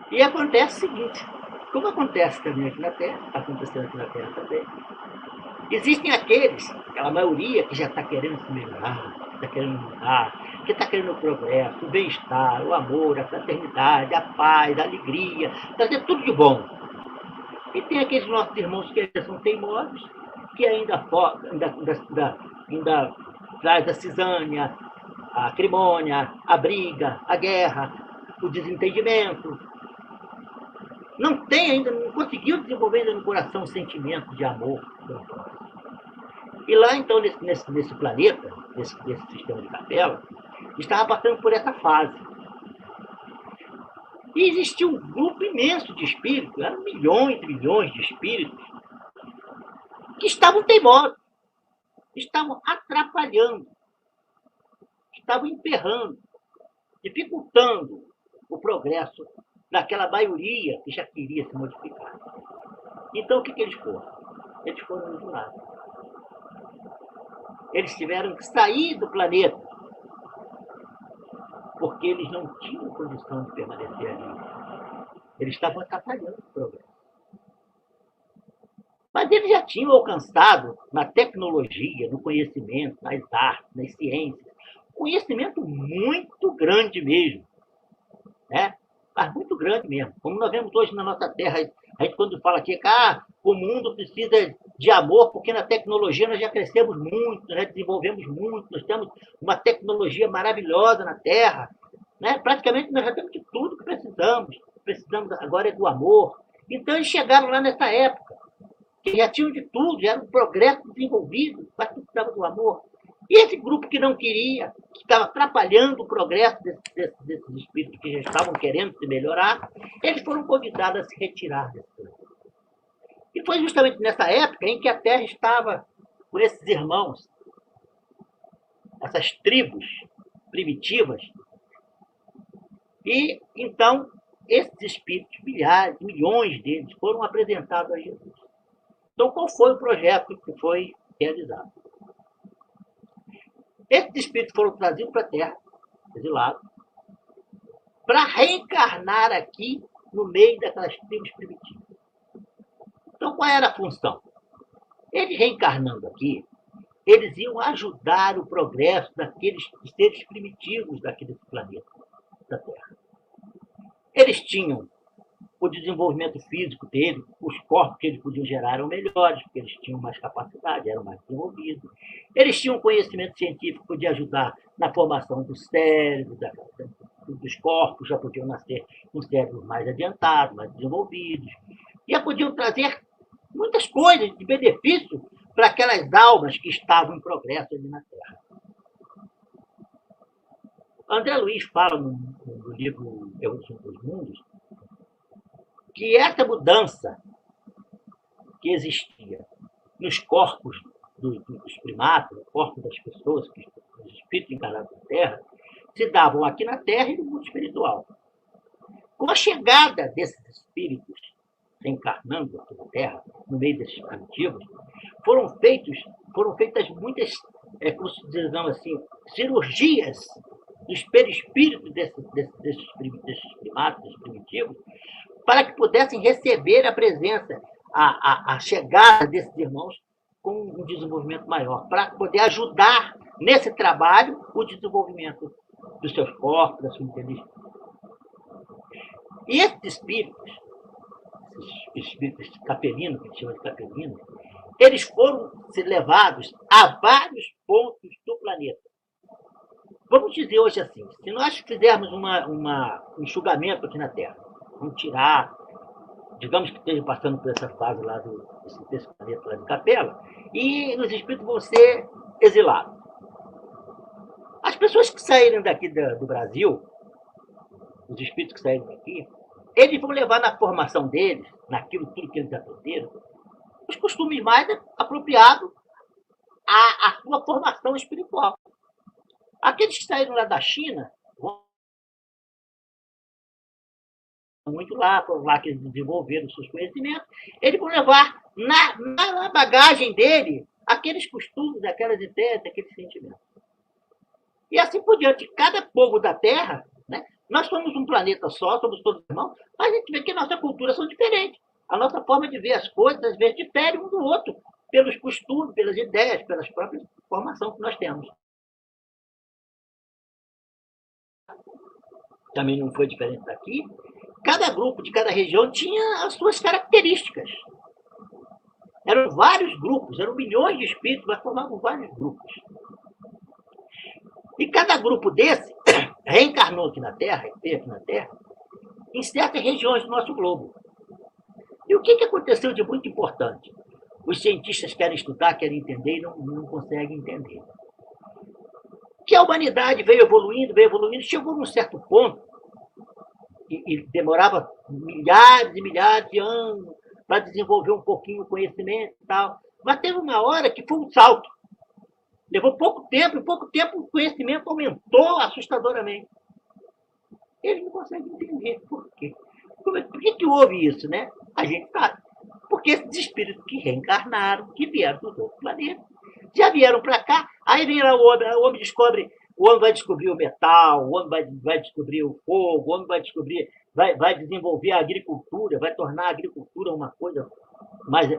E acontece o seguinte, como acontece também aqui na Terra, está acontecendo aqui na Terra também, existem aquela maioria que já está querendo se melhorar, está querendo mudar, que está querendo o progresso, o bem-estar, o amor, a fraternidade, a paz, a alegria, trazer tudo de bom. E tem aqueles nossos irmãos que são teimosos, que ainda traz a cisânia, a acrimônia, a briga, a guerra, o desentendimento. Não conseguiu desenvolver ainda no coração o sentimento de amor. E lá, então, nesse planeta, nesse sistema de Capela, estava passando por essa fase. E existia um grupo imenso de espíritos, eram milhões e milhões de espíritos, que estavam teimosos, estavam atrapalhando, estavam emperrando, dificultando o progresso daquela maioria que já queria se modificar. Então, o que eles foram? eles foram exilados. Eles tiveram que sair do planeta, porque eles não tinham condição de permanecer ali. Eles estavam atrapalhando o progresso. Mas eles já tinham alcançado na tecnologia, no conhecimento, nas artes, nas ciências, conhecimento muito grande mesmo, né? Mas muito grande mesmo. Como nós vemos hoje na nossa Terra, a gente quando fala aqui que o mundo precisa de amor, porque na tecnologia nós já crescemos muito, já desenvolvemos muito, nós temos uma tecnologia maravilhosa na Terra, né? Praticamente nós já temos de tudo que precisamos. Precisamos agora é do amor. Então eles chegaram lá nessa época, que já tinham de tudo, já era um progresso desenvolvido, mas precisava do amor. E esse grupo que não queria, que estava atrapalhando o progresso desses espíritos que já estavam querendo se melhorar, eles foram convidados a se retirar desse planeta. E foi justamente nessa época em que a Terra estava com esses irmãos, essas tribos primitivas. E então esses espíritos, milhares, milhões deles, foram apresentados a Jesus. Então, qual foi o projeto que foi realizado? Esses espíritos foram trazidos para a Terra, exilados, para reencarnar aqui no meio daquelas tribos primitivas. Então, qual era a função? Eles reencarnando aqui, eles iam ajudar o progresso daqueles seres primitivos daquele planeta, da Terra. Eles tinham o desenvolvimento físico deles, os corpos que eles podiam gerar eram melhores, porque eles tinham mais capacidade, eram mais desenvolvidos. Eles tinham conhecimento científico que podia ajudar na formação do cérebro, dos corpos, já podiam nascer com cérebros mais adiantados, mais desenvolvidos. E já podiam trazer muitas coisas de benefício para aquelas almas que estavam em progresso ali na Terra. André Luiz fala no livro Evolução dos Mundos que essa mudança que existia nos corpos dos primatas, no corpo das pessoas, os espíritos encarnados na Terra, se davam aqui na Terra e no mundo espiritual. Com a chegada desses espíritos reencarnando aqui na Terra, no meio desses primitivos, foram feitas muitas, como se dizemos assim, cirurgias dos perispíritos desses primatas, desses primitivos, para que pudessem receber a presença, a chegada desses irmãos com um desenvolvimento maior, para poder ajudar nesse trabalho o desenvolvimento dos seus corpos, da sua inteligência. E esses espíritos capelinos, que a gente chama de capelinos, eles foram levados a vários pontos do planeta. Vamos dizer hoje assim, se nós fizermos um enxugamento aqui na Terra, vamos tirar, digamos que esteja passando por essa fase lá desse planeta lá de Capela, e os espíritos vão ser exilados. As pessoas que saírem daqui do Brasil, os espíritos que saírem daqui, eles vão levar na formação deles, naquilo tudo que eles aprenderam, os costumes mais apropriados à sua formação espiritual. Aqueles que saíram lá da China vão muito lá, foram lá que eles desenvolveram os seus conhecimentos, eles vão levar na bagagem dele aqueles costumes, aquelas ideias, aqueles sentimentos. E assim por diante, cada povo da Terra, né, nós somos um planeta só, somos todos irmãos, mas a gente vê que nossas culturas são diferentes. A nossa forma de ver as coisas, às vezes, difere um do outro, pelos costumes, pelas ideias, pelas próprias formações que nós temos. Também não foi diferente daqui. Cada grupo de cada região tinha as suas características. Eram vários grupos, eram milhões de espíritos, mas formavam vários grupos. E cada grupo desse reencarnou aqui na Terra, em certas regiões do nosso globo. E o que aconteceu de muito importante? Os cientistas querem estudar, querem entender e não conseguem entender. Que a humanidade veio evoluindo, chegou num certo ponto, e demorava milhares e milhares de anos para desenvolver um pouquinho o conhecimento e tal. Mas teve uma hora que foi um salto. Levou pouco tempo, o conhecimento aumentou assustadoramente. Eles não conseguem entender por quê. Por que houve isso, né? A gente sabe. Porque Porque esses espíritos que reencarnaram, que vieram dos outros planetas, já vieram para cá, aí vem lá o homem descobre, o homem vai descobrir o metal, o homem vai descobrir o fogo, o homem vai descobrir, vai desenvolver a agricultura, vai tornar a agricultura uma coisa mais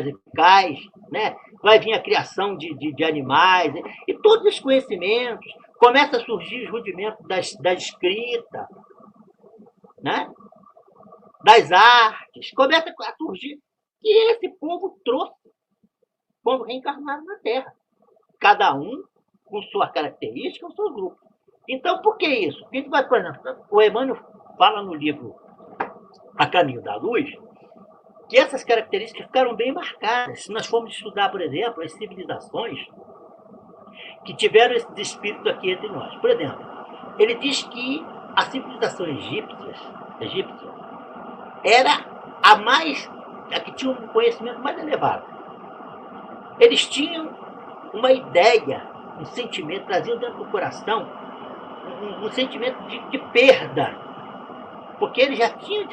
eficaz, né? Vai vir a criação de animais, né? E todos esses conhecimentos, começa a surgir os rudimentos da escrita, né? Das artes, começa a surgir, e esse povo trouxe quando reencarnaram na Terra. Cada um com sua característica, com seu grupo. Então, por que isso? Porque a gente vai, por exemplo, o Emmanuel fala no livro A Caminho da Luz, que essas características ficaram bem marcadas. Se nós formos estudar, por exemplo, as civilizações que tiveram esse espírito aqui entre nós. Por exemplo, ele diz que a civilização egípcia era a que tinha um conhecimento mais elevado. Eles tinham uma ideia, um sentimento, traziam dentro do coração um sentimento de perda. Porque eles já tinham,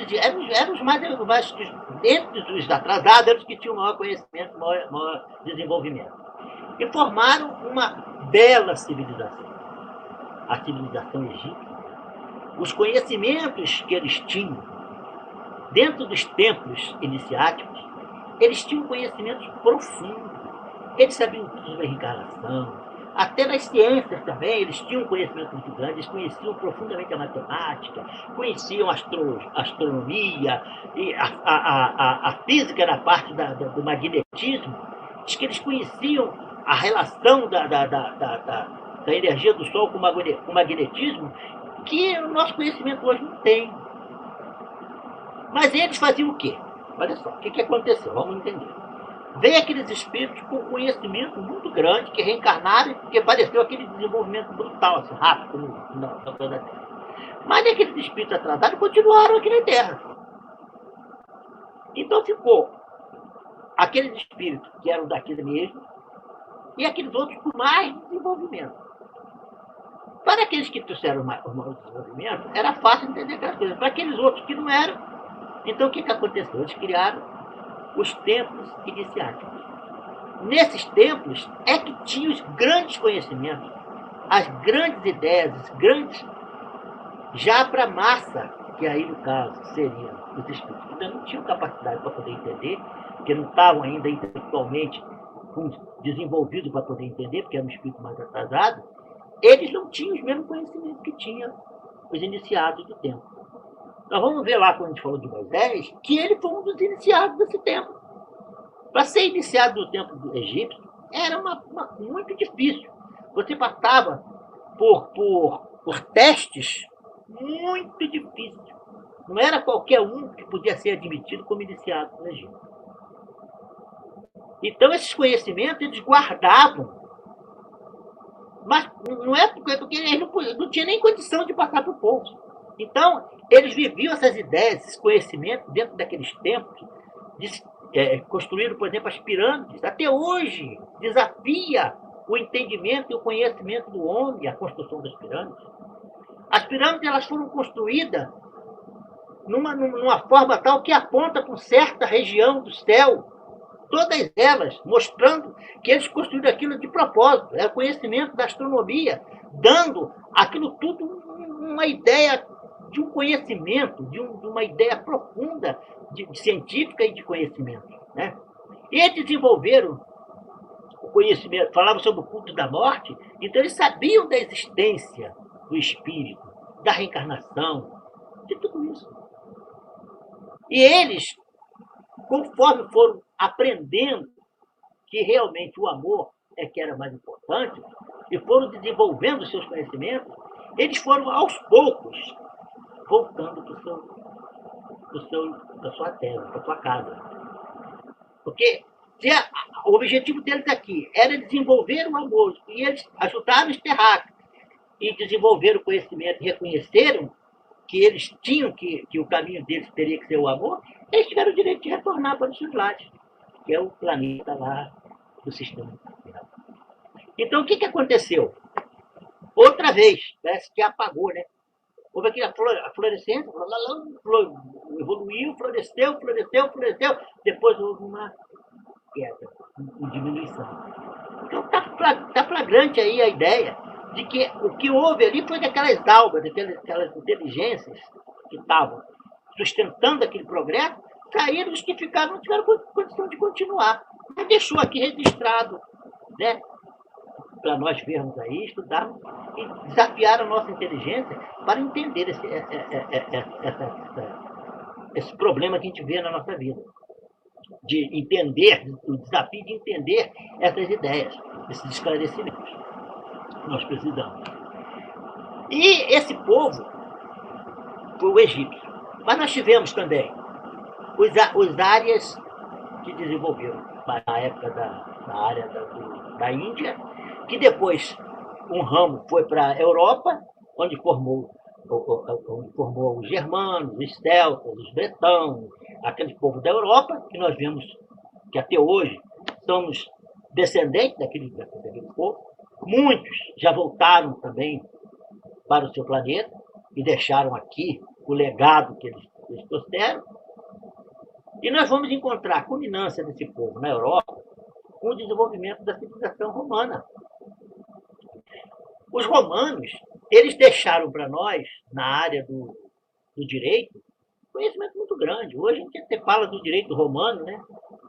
eram os mais elevados, dentre os atrasados, eram os que tinham maior conhecimento, maior desenvolvimento. E formaram uma bela civilização. A civilização egípcia. Os conhecimentos que eles tinham dentro dos templos iniciáticos, eles tinham conhecimentos profundos. Eles sabiam tudo sobre a reencarnação. Até nas ciências também, eles tinham um conhecimento muito grande, eles conheciam profundamente a matemática, conheciam a astronomia, e a física na parte do magnetismo. Diz que eles conheciam a relação da energia do Sol com o magnetismo, que o nosso conhecimento hoje não tem. Mas eles faziam o quê? Olha só, o que aconteceu? Vamos entender. Vem aqueles espíritos com conhecimento muito grande, que reencarnaram, porque pareceu aquele desenvolvimento brutal, assim, rápido, na Terra. Mas aqueles espíritos atrasados continuaram aqui na Terra. Então ficou aqueles espíritos que eram daquele mesmo, e aqueles outros com mais desenvolvimento. Para aqueles que trouxeram mais desenvolvimento, era fácil entender aquelas coisas. Para aqueles outros que não eram, então o que aconteceu? Eles criaram os templos iniciáticos. Nesses templos é que tinham os grandes conhecimentos, as grandes ideias, os grandes, já para a massa, que aí no caso seriam os espíritos, que ainda não tinham capacidade para poder entender, que não estavam ainda intelectualmente desenvolvidos para poder entender, porque eram um espírito mais atrasado, eles não tinham os mesmos conhecimentos que tinham os iniciados do templo. Nós vamos ver lá, quando a gente falou de Moisés, que ele foi um dos iniciados desse templo. Para ser iniciado no templo do Egito, era muito difícil. Você passava por testes muito difíceis. Não era qualquer um que podia ser admitido como iniciado no Egito. Então, esses conhecimentos eles guardavam. Mas não é porque eles não tinham nem condição de passar para o povo. Então, eles viviam essas ideias, esses conhecimentos dentro daqueles templos, construíram, por exemplo, as pirâmides. Até hoje, desafia o entendimento e o conhecimento do homem a construção das pirâmides. As pirâmides elas foram construídas numa forma tal que aponta para certa região do céu, todas elas mostrando que eles construíram aquilo de propósito, é o conhecimento da astronomia, dando aquilo tudo uma ideia de um conhecimento, de uma ideia profunda de científica e de conhecimento. Né? E eles desenvolveram o conhecimento, falavam sobre o culto da morte, então eles sabiam da existência do espírito, da reencarnação, de tudo isso. E eles, conforme foram aprendendo que realmente o amor é que era mais importante, e foram desenvolvendo os seus conhecimentos, eles foram aos poucos voltando para sua terra, para sua casa. Porque o objetivo deles aqui era desenvolver o amor, e eles ajudaram os terráqueos, e desenvolveram o conhecimento, e reconheceram que eles tinham que o caminho deles teria que ser o amor, eles tiveram o direito de retornar para os seus lares, que é o planeta lá do sistema mundial. Então, o que aconteceu? Outra vez, parece que apagou, né? Houve aqui a florescência, evoluiu, floresceu, depois houve uma queda, uma diminuição. Então está flagrante aí a ideia de que o que houve ali foi que aquelas almas, aquelas inteligências que estavam sustentando aquele progresso, saíram, os que ficaram não tiveram condição de continuar. Mas deixou aqui registrado, né? Para nós vermos aí, estudarmos e desafiar a nossa inteligência para entender esse problema que a gente vê na nossa vida. De entender, o desafio de entender essas ideias, esses esclarecimentos que nós precisamos. E esse povo foi o egípcio. Mas nós tivemos também os áreas que desenvolveram na época da área da Índia, que depois um ramo foi para a Europa, onde formou os germanos, os celtas, os bretões, aquele povo da Europa, que nós vemos que até hoje somos descendentes daquele povo. Muitos já voltaram também para o seu planeta e deixaram aqui o legado que eles trouxeram. E nós vamos encontrar a culminância desse povo na Europa com o desenvolvimento da civilização romana. Os romanos, eles deixaram para nós, na área do direito, conhecimento muito grande. Hoje a gente até fala do direito romano, né?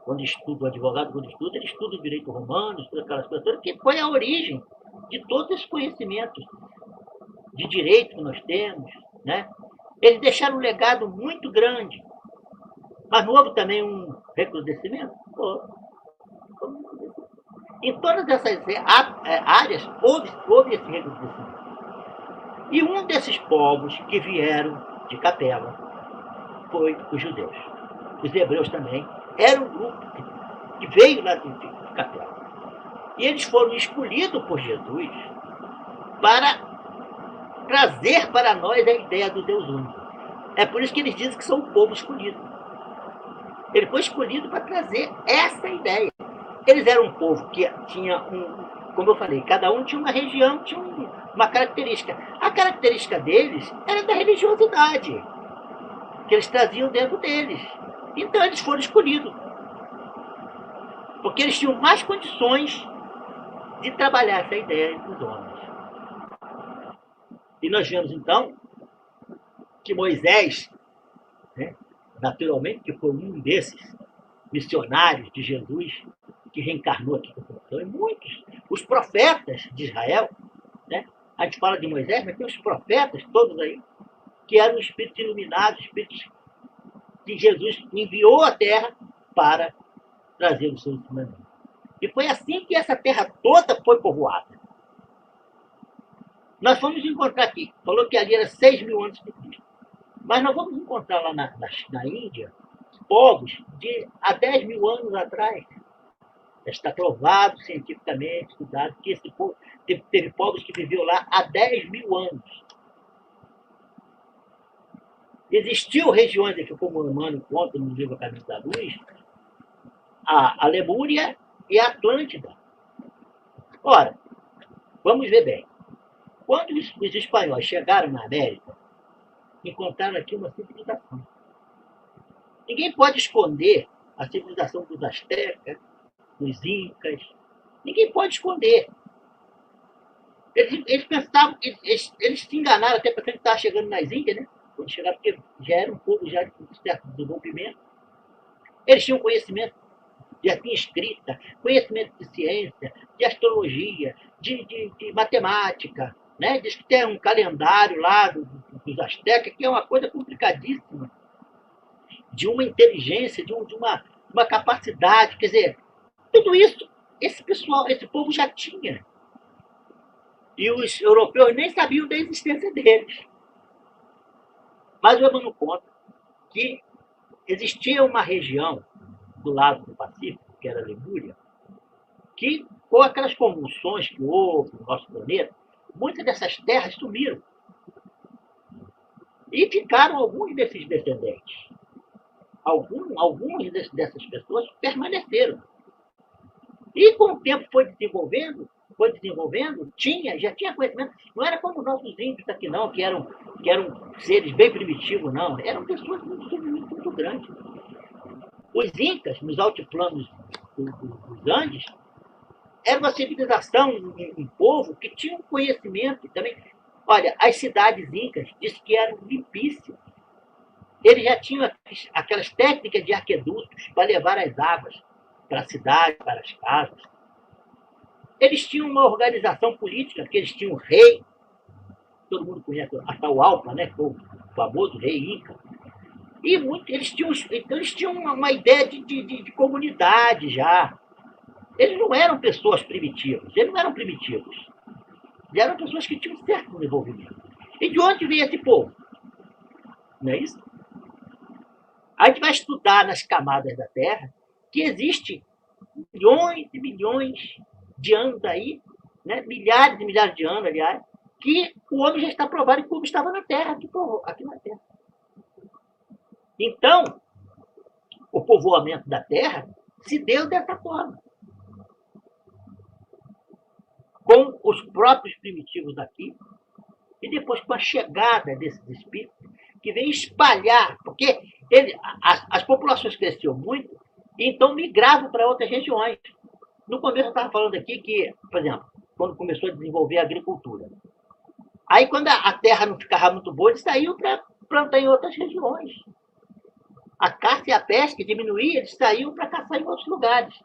Quando estuda o advogado, ele estuda o direito romano, estuda aquelas coisas, que foi a origem de todos esses conhecimentos de direito que nós temos, né? Eles deixaram um legado muito grande. Mas não houve também um recrudescimento? Em todas essas áreas houve esse recrudescimento. E um desses povos que vieram de Capela foi os judeus. Os hebreus também eram um grupo que veio lá de Capela. E eles foram escolhidos por Jesus para trazer para nós a ideia do Deus único. É por isso que eles dizem que são o povo escolhido. Ele foi escolhido para trazer essa ideia. Eles eram um povo que tinha como eu falei, cada um tinha uma região, tinha uma característica. A característica deles era da religiosidade, que eles traziam dentro deles. Então eles foram escolhidos, porque eles tinham mais condições de trabalhar essa ideia entre os homens. E nós vemos então que Moisés, né, naturalmente, que foi um desses missionários de Jesus, que reencarnou aqui com a população, e muitos, os profetas de Israel, né? A gente fala de Moisés, mas tem os profetas todos aí, que eram espíritos iluminados, espíritos que Jesus enviou à Terra para trazer o seu ensinamento. E foi assim que essa terra toda foi povoada. Nós vamos encontrar aqui, falou que ali era 6.000 anos de Cristo, mas nós vamos encontrar lá na Índia povos de há 10.000 anos atrás. Está provado cientificamente, estudado, que esse povo teve povos que viviam lá há 10.000 anos. Existiam regiões aqui, como o Emmanuel conta no livro Caminho da Luz, a Lemúria e a Atlântida. Ora, vamos ver bem. Quando os espanhóis chegaram na América, encontraram aqui uma civilização. Ninguém pode esconder a civilização dos astecas, dos incas. Ninguém pode esconder. Eles pensavam, eles se enganaram até para quem estava chegando nas Índias, né? Quando chegaram, porque já era um povo já de certo desenvolvimento. Eles tinham conhecimento, já tinha escrita, conhecimento de ciência, de astrologia, de matemática, né? Diz que tem um calendário lá dos astecas, que é uma coisa complicadíssima, de uma inteligência, de uma capacidade, quer dizer, tudo isso, esse povo já tinha. E os europeus nem sabiam da existência deles. Mas eu não conto que existia uma região do lado do Pacífico, que era a Lemúria, que, com aquelas convulsões que houve no nosso planeta, muitas dessas terras sumiram. E ficaram alguns desses descendentes. Algumas dessas pessoas permaneceram. E com o tempo foi desenvolvendo, foi desenvolvendo, já tinha conhecimento. Não era como os nossos índios aqui, não, que eram seres bem primitivos, não. Eram pessoas muito grandes. Os incas, nos altiplanos dos Andes, era uma civilização, um povo que tinha um conhecimento também. Olha, as cidades incas diz que eram limpíssimas. Eles já tinham aquelas técnicas de aquedutos para levar as águas para a cidade, para as casas. Eles tinham uma organização política, que eles tinham um rei, todo mundo conhece Atahualpa, né, que foi o famoso rei Inca. E eles tinham uma ideia de comunidade já. Eles não eram pessoas primitivas, eles não eram primitivos. Eles eram pessoas que tinham um certo desenvolvimento. E de onde veio esse povo? Não é isso? A gente vai estudar nas camadas da Terra que existe milhões e milhões de anos aí, né? Milhares e milhares de anos, aliás, que o homem já está provado que o homem estava na Terra, aqui na Terra. Então, o povoamento da Terra se deu dessa forma. Com os próprios primitivos daqui, e depois com a chegada desses espíritos, que vem espalhar, porque as populações cresciam muito, e então migravam para outras regiões. No começo eu estava falando aqui que, por exemplo, quando começou a desenvolver a agricultura, aí quando a terra não ficava muito boa, eles saíam para plantar em outras regiões. A caça e a pesca diminuía, eles saíam para caçar em outros lugares.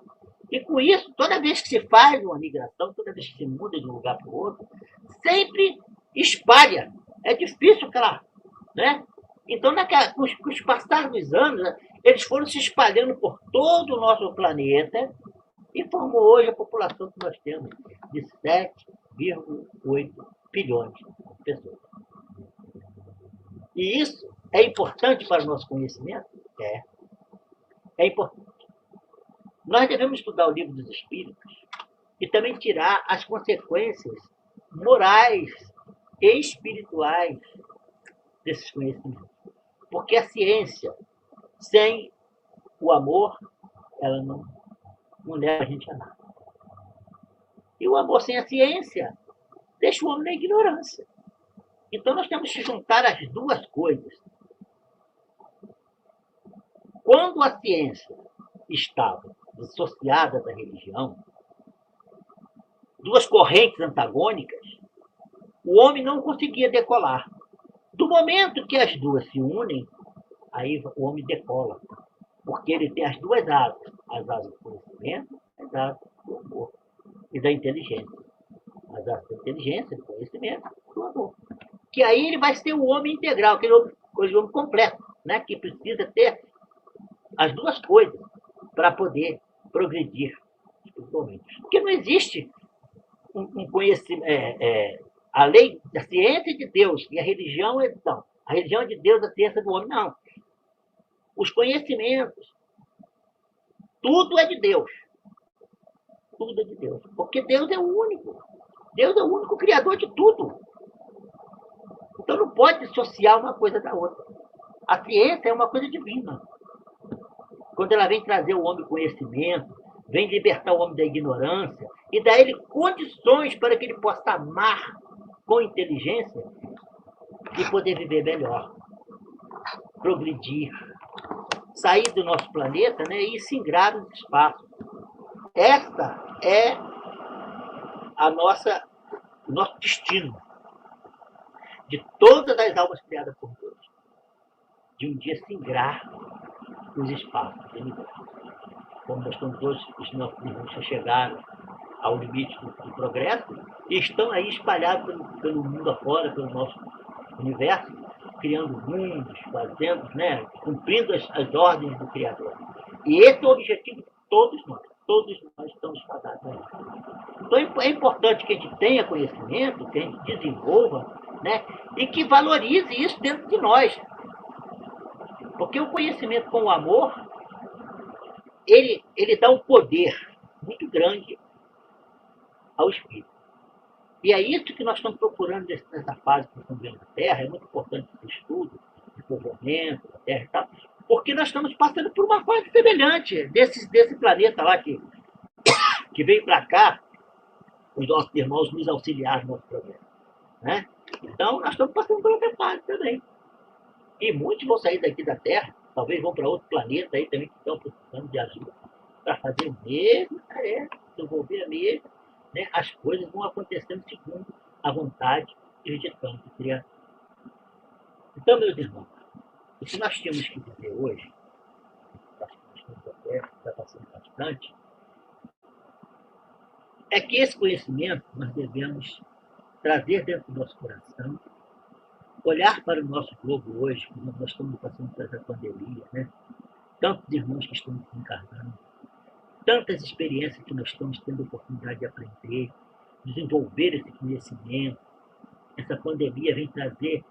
E com isso, toda vez que se faz uma migração, toda vez que se muda de um lugar para o outro, sempre espalha. É difícil, claro. Né? Então, com os passar dos anos, eles foram se espalhando por todo o nosso planeta e formou hoje a população que nós temos, de 7,8 bilhões de pessoas. E isso é importante para o nosso conhecimento? É importante. Nós devemos estudar o Livro dos Espíritos e também tirar as consequências morais e espirituais desses conhecimentos. Porque a ciência, sem o amor, ela não leva a gente a nada. E o amor sem a ciência deixa o homem na ignorância. Então nós temos que juntar as duas coisas. Quando a ciência estava dissociada da religião, duas correntes antagônicas, o homem não conseguia decolar. Do momento que as duas se unem, aí o homem decola. Porque ele tem as duas asas. As asas do conhecimento, as asas do amor. E da inteligência. As asas da inteligência, do conhecimento, do amor. Que aí ele vai ser o homem integral, aquele homem completo, né? Que precisa ter as duas coisas para poder progredir espiritualmente. Porque não existe um conhecimento... a lei da ciência de Deus e a religião é... Não, a religião é de Deus, a ciência é do homem, não. Os conhecimentos, tudo é de Deus. Tudo é de Deus. Porque Deus é o único. Deus é o único criador de tudo. Então não pode dissociar uma coisa da outra. A ciência é uma coisa divina. Quando ela vem trazer ao homem conhecimento, vem libertar o homem da ignorância e dar a ele condições para que ele possa amar com inteligência e poder viver melhor, progredir, sair do nosso planeta, né, e se ingrar no espaço. Esta é o nosso destino, de todas as almas criadas por Deus, de um dia se ingrar nos espaços do universo. Como nós estamos hoje, os nossos irmãos já chegaram ao limite do progresso e estão aí espalhados pelo mundo afora, pelo nosso universo, criando mundos, fazendo, né, cumprindo as ordens do Criador. E esse é o objetivo de todos nós estamos fadados a isso. Então é importante que a gente tenha conhecimento, que a gente desenvolva, né, e que valorize isso dentro de nós. Porque o conhecimento com o amor, ele dá um poder muito grande ao espírito. E é isso que nós estamos procurando nessa fase que estamos vendo na Terra. É muito importante esse estudo, de povoamento da Terra e tal, porque nós estamos passando por uma fase semelhante desse planeta lá que veio para cá os nossos irmãos nos auxiliar no nosso programa, né? Então, nós estamos passando por outra fase também. E muitos vão sair daqui da Terra, talvez vão para outro planeta aí também, que estão precisando de ajuda, para fazer a mesma tarefa, desenvolver a mesma, né? As coisas vão acontecendo segundo a vontade e o ditame do Criador. Então, meus irmãos, o que nós temos que dizer hoje, acho que nós estamos até, está passando bastante, é que esse conhecimento nós devemos trazer dentro do nosso coração, olhar para o nosso globo hoje, como nós estamos passando por essa pandemia, né? Tantos irmãos que estão desencarnando, tantas experiências que nós estamos tendo a oportunidade de aprender, desenvolver esse conhecimento. Essa pandemia vem trazer,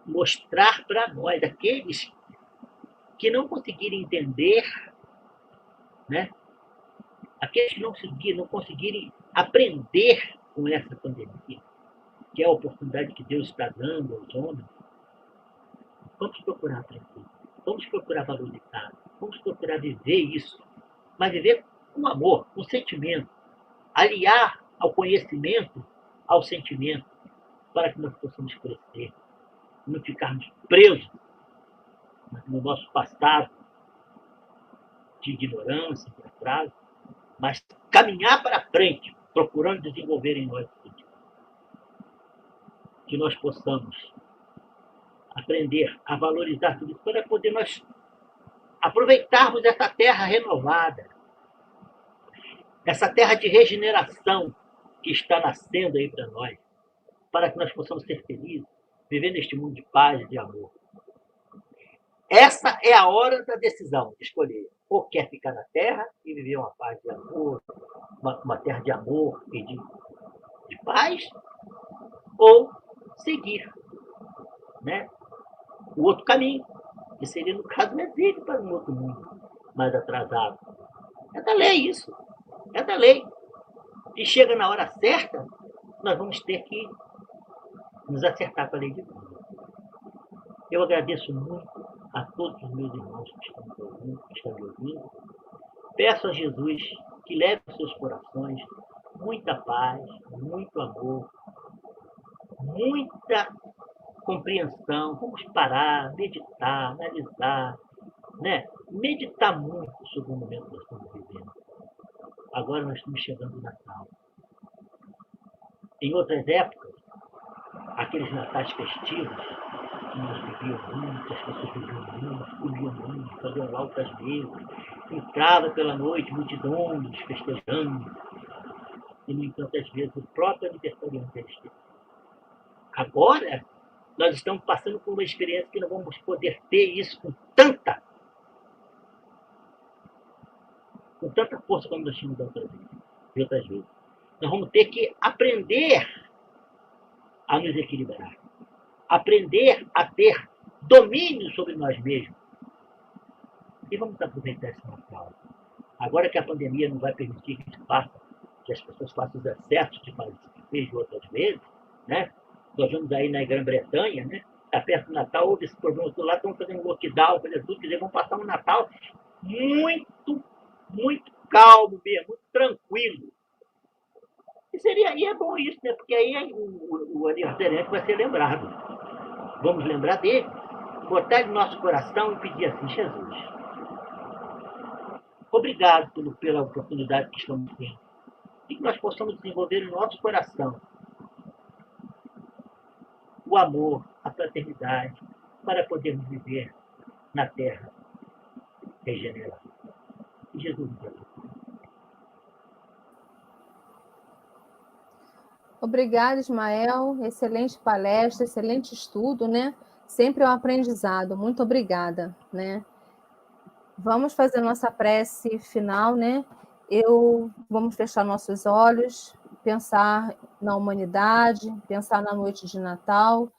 mostrar para nós, aqueles que não conseguirem entender, né? Aqueles que não conseguirem aprender com essa pandemia, que é a oportunidade que Deus está dando aos homens, vamos procurar aprender, vamos procurar valorizar, vamos procurar viver isso, mas viver com amor, com sentimento, aliar ao conhecimento, ao sentimento, para que nós possamos crescer, não ficarmos presos no nosso passado de ignorância, de atraso, mas caminhar para frente, procurando desenvolver em nós tudo. Que nós possamos aprender a valorizar tudo isso para poder nós aproveitarmos essa terra renovada, essa terra de regeneração que está nascendo aí para nós, para que nós possamos ser felizes, viver neste mundo de paz e de amor. Essa é a hora da decisão, de escolher. Ou quer ficar na terra e viver uma paz de amor, uma terra de amor e de paz, ou seguir, né, o outro caminho, que seria, no caso, um exílio para um outro mundo mais atrasado. É da lei isso, é da lei. E chega na hora certa, nós vamos ter que nos acertar com a lei de Deus. Eu agradeço muito a todos os meus irmãos que estão me ouvindo. Peço a Jesus que leve aos seus corações muita paz, muito amor, muita compreensão. Vamos parar, meditar, analisar, né? Meditar muito sobre o momento que nós estamos vivendo. Agora nós estamos chegando no Natal. Em outras épocas, aqueles natais festivos, que nós vivíamos muito, as pessoas viviam muito, comiam muito, faziam altas mesas, entrava pela noite multidões festejando, e, no entanto, às vezes, o próprio aniversariante era esquecido. Agora, nós estamos passando por uma experiência que não vamos poder ter isso com tanta força como nós tínhamos de outras vezes. Nós vamos ter que aprender a nos equilibrar, aprender a ter domínio sobre nós mesmos. E vamos aproveitar esse Natal. Agora que a pandemia não vai permitir que as pessoas façam os excessos de fez outras vezes, né? Nós vamos aí na Grã-Bretanha, né? Está perto do Natal, houve esse problema todo lá, estão fazendo lockdown, fazendo tudo, quer dizer, vão passar um Natal muito, muito calmo mesmo, muito tranquilo. E é bom isso, né? Porque aí o aniversariante vai ser lembrado. Vamos lembrar dele, botar ele no nosso coração e pedir assim: Jesus, obrigado pela oportunidade que estamos tendo. E que nós possamos desenvolver no nosso coração o amor, a fraternidade, para podermos viver na terra regenerada. E Jesus nos abençoe. Obrigada, Ismael. Excelente palestra, excelente estudo, né? Sempre é um aprendizado. Muito obrigada, né? Vamos fazer nossa prece final, né? Vamos fechar nossos olhos, pensar na humanidade, pensar na noite de Natal,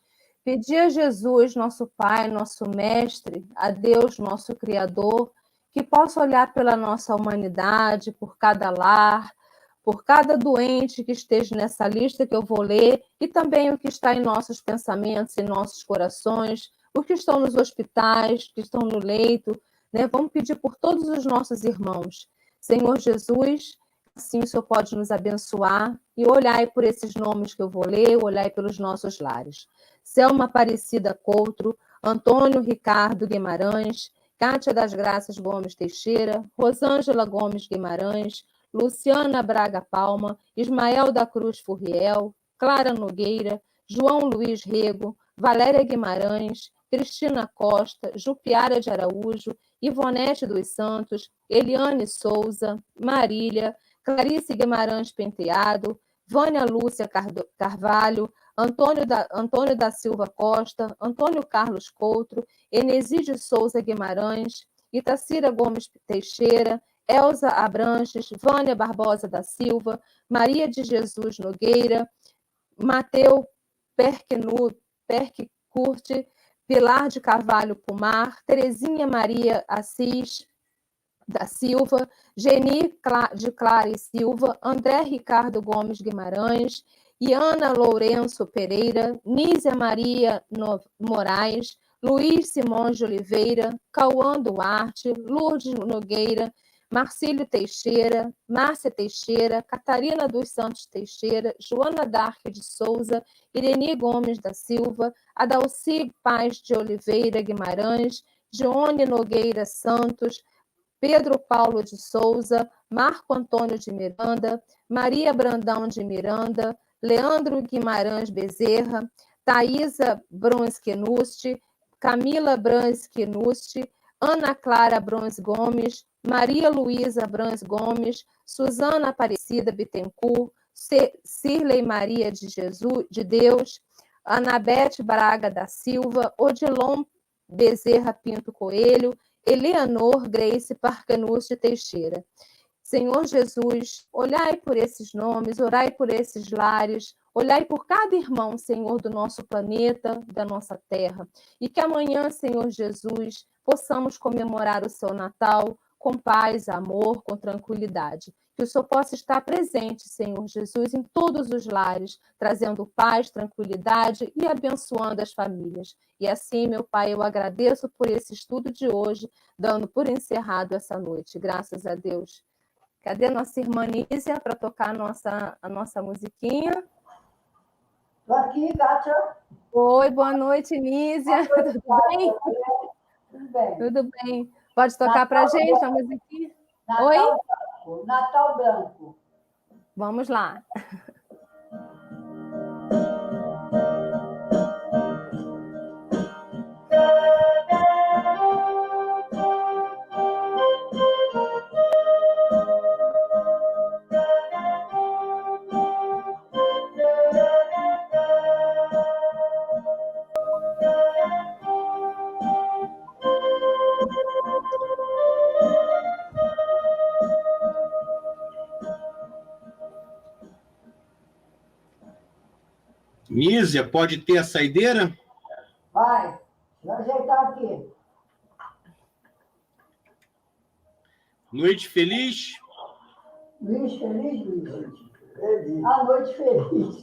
pedir a Jesus, nosso Pai, nosso Mestre, a Deus, nosso Criador, que possa olhar pela nossa humanidade, por cada lar, por cada doente que esteja nessa lista que eu vou ler, e também o que está em nossos pensamentos, em nossos corações, os que estão nos hospitais, que estão no leito, né? Vamos pedir por todos os nossos irmãos. Senhor Jesus, assim o Senhor pode nos abençoar. E olhai por esses nomes que eu vou ler, olhai pelos nossos lares. Selma Aparecida Coutro, Antônio Ricardo Guimarães, Cátia das Graças Gomes Teixeira, Rosângela Gomes Guimarães, Luciana Braga Palma, Ismael da Cruz Furriel, Clara Nogueira, João Luiz Rego, Valéria Guimarães, Cristina Costa, Jupiara de Araújo, Ivonete dos Santos, Eliane Souza, Marília, Clarice Guimarães Penteado, Vânia Lúcia Carvalho, Antônio da Silva Costa, Antônio Carlos Coutro, Enesídio Souza Guimarães, Itacira Gomes Teixeira, Elza Abranches, Vânia Barbosa da Silva, Maria de Jesus Nogueira, Mateu Percurte, Pilar de Carvalho Pomar, Terezinha Maria Assis da Silva, Geni de Clara e Silva, André Ricardo Gomes Guimarães, Iana Lourenço Pereira, Nízia Maria Moraes, Luiz Simões de Oliveira, Cauã Duarte, Lourdes Nogueira, Marcílio Teixeira, Márcia Teixeira, Catarina dos Santos Teixeira, Joana Darque de Souza, Ireni Gomes da Silva, Adalci Paz de Oliveira Guimarães, Joane Nogueira Santos, Pedro Paulo de Souza, Marco Antônio de Miranda, Maria Brandão de Miranda, Leandro Guimarães Bezerra, Thaisa Bronskenusti, Camila Bronskenusti, Ana Clara Brons Gomes, Maria Luísa Brons Gomes, Suzana Aparecida Bittencourt, Cirlei Maria de Jesus, de Deus, Anabete Braga da Silva, Odilon Bezerra Pinto Coelho, Eleanor Grace Parcanucci Teixeira. Senhor Jesus, olhai por esses nomes, orai por esses lares, olhai por cada irmão, Senhor, do nosso planeta, da nossa terra. E que amanhã, Senhor Jesus, possamos comemorar o seu Natal com paz, amor, com tranquilidade. Que o Senhor possa estar presente, Senhor Jesus, em todos os lares, trazendo paz, tranquilidade e abençoando as famílias. E assim, meu Pai, eu agradeço por esse estudo de hoje, dando por encerrado essa noite. Graças a Deus. Cadê nossa irmã Nízia para tocar a nossa musiquinha? Estou aqui, Kátia. Oi, boa noite, Nízia. Tudo bem? Tudo bem. Tudo bem. Pode tocar para a gente a musiquinha? Natal Oi? Branco. Natal Branco. Vamos lá. Nízia, pode ter a saideira? Vai, vou ajeitar aqui. Noite feliz? Luiz feliz, Luiz? Feliz. A noite feliz.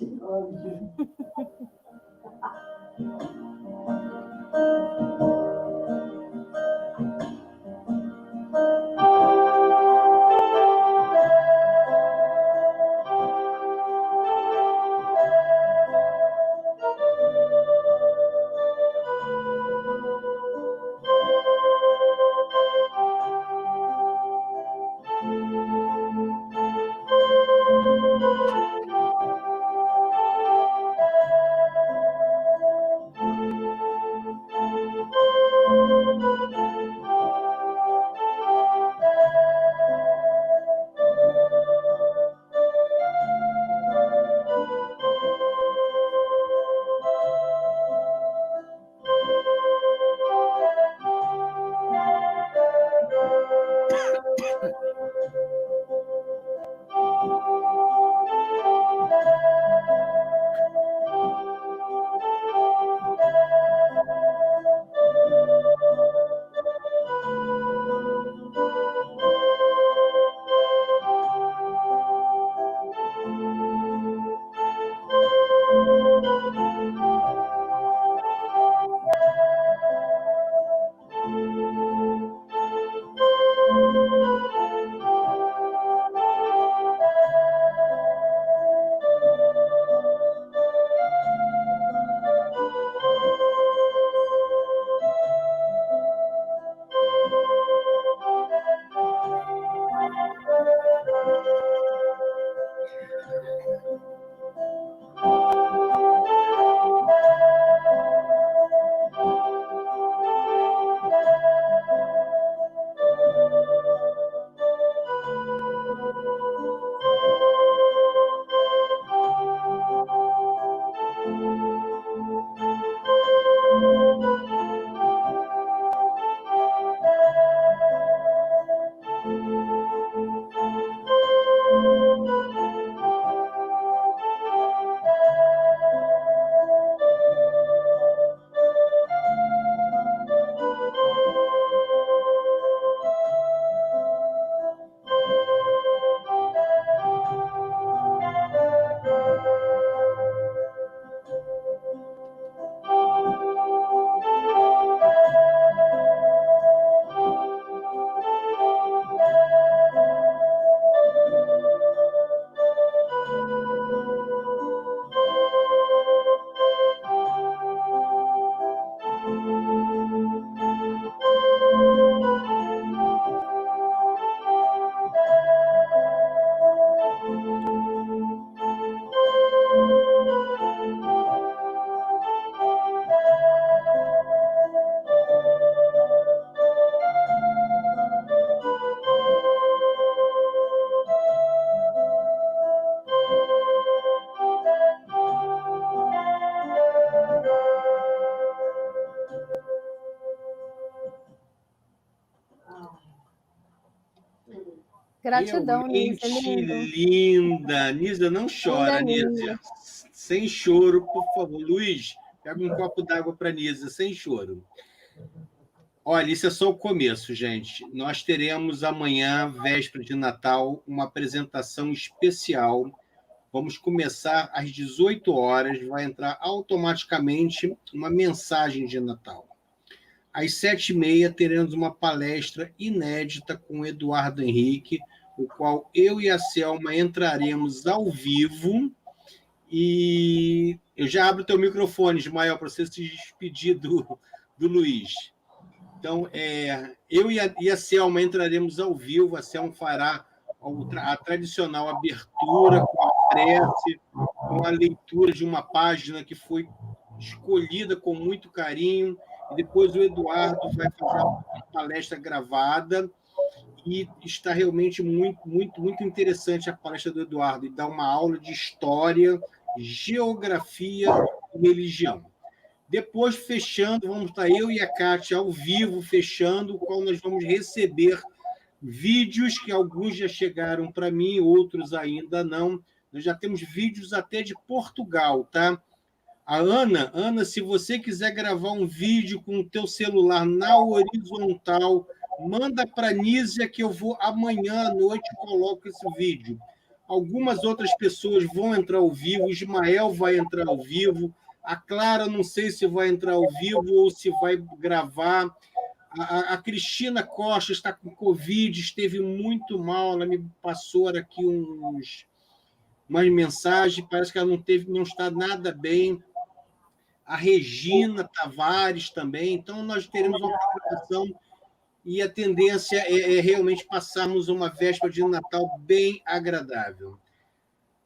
Gratidão, Nízia, Realmente lindo. linda. Nízia, não chora, Linda, Nízia. Sem choro, por favor. Luiz, pega um copo d'água para Nízia, sem choro. Olha, isso é só o começo, gente. Nós teremos amanhã, véspera de Natal, uma apresentação especial. Vamos começar às 18 horas, vai entrar automaticamente uma mensagem de Natal. Às 7h30, teremos uma palestra inédita com o Eduardo Henrique, o qual eu e a Selma entraremos ao vivo. E eu já abro o teu microfone, Ismael, para você se despedir do Luiz. Então, eu e a Selma entraremos ao vivo, a Selma fará a tradicional abertura com a prece, com a leitura de uma página que foi escolhida com muito carinho, e depois o Eduardo vai fazer uma palestra gravada, e está realmente muito, muito, muito interessante a palestra do Eduardo, e dá uma aula de história, geografia e religião. Depois, fechando, vamos estar eu e a Kátia ao vivo, fechando, o qual nós vamos receber vídeos que alguns já chegaram para mim, outros ainda não. Nós já temos vídeos até de Portugal, tá? A Ana, se você quiser gravar um vídeo com o teu celular na horizontal, manda para a Nízia que eu vou amanhã à noite coloco esse vídeo. Algumas outras pessoas vão entrar ao vivo, o Ismael vai entrar ao vivo, a Clara não sei se vai entrar ao vivo ou se vai gravar. A Cristina Costa está com Covid, esteve muito mal, ela me passou aqui umas mensagens, parece que ela não está nada bem. A Regina Tavares também, então nós teremos uma preparação e a tendência é realmente passarmos uma véspera de Natal bem agradável.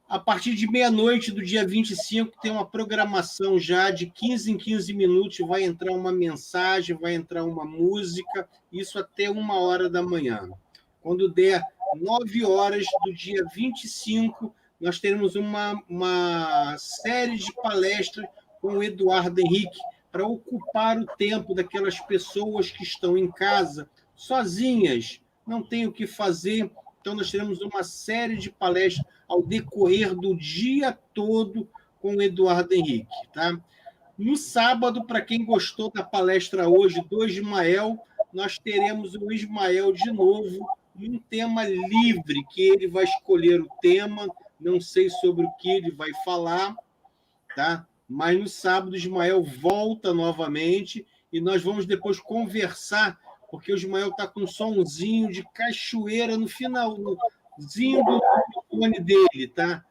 A partir de meia-noite do dia 25, tem uma programação já de 15 em 15 minutos, vai entrar uma mensagem, vai entrar uma música, isso até 1h da manhã. Quando der 9 horas do dia 25, nós teremos uma série de palestras com o Eduardo Henrique, para ocupar o tempo daquelas pessoas que estão em casa, sozinhas, não têm o que fazer. Então, nós teremos uma série de palestras ao decorrer do dia todo com o Eduardo Henrique. Tá? No sábado, para quem gostou da palestra hoje do Ismael, nós teremos o Ismael de novo, um tema livre, que ele vai escolher o tema, não sei sobre o que ele vai falar, tá? Mas no sábado o Ismael volta novamente e nós vamos depois conversar, porque o Ismael está com um somzinho de cachoeira no finalzinho do fone dele, tá?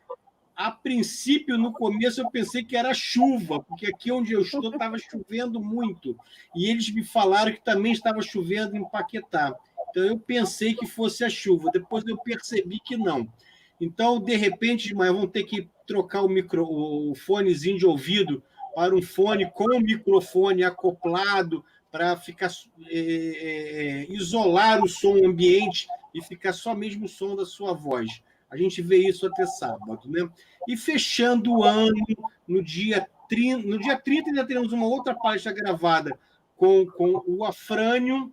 A princípio, no começo, eu pensei que era chuva, porque aqui onde eu estou estava chovendo muito. E eles me falaram que também estava chovendo em Paquetá. Então, eu pensei que fosse a chuva. Depois eu percebi que não. Então, de repente, Ismael, vamos ter que trocar o fonezinho de ouvido para um fone com o microfone acoplado para ficar isolar o som ambiente e ficar só mesmo o som da sua voz. A gente vê isso até sábado, né? E fechando o ano, no dia 30 ainda teremos uma outra palestra gravada com o Afrânio,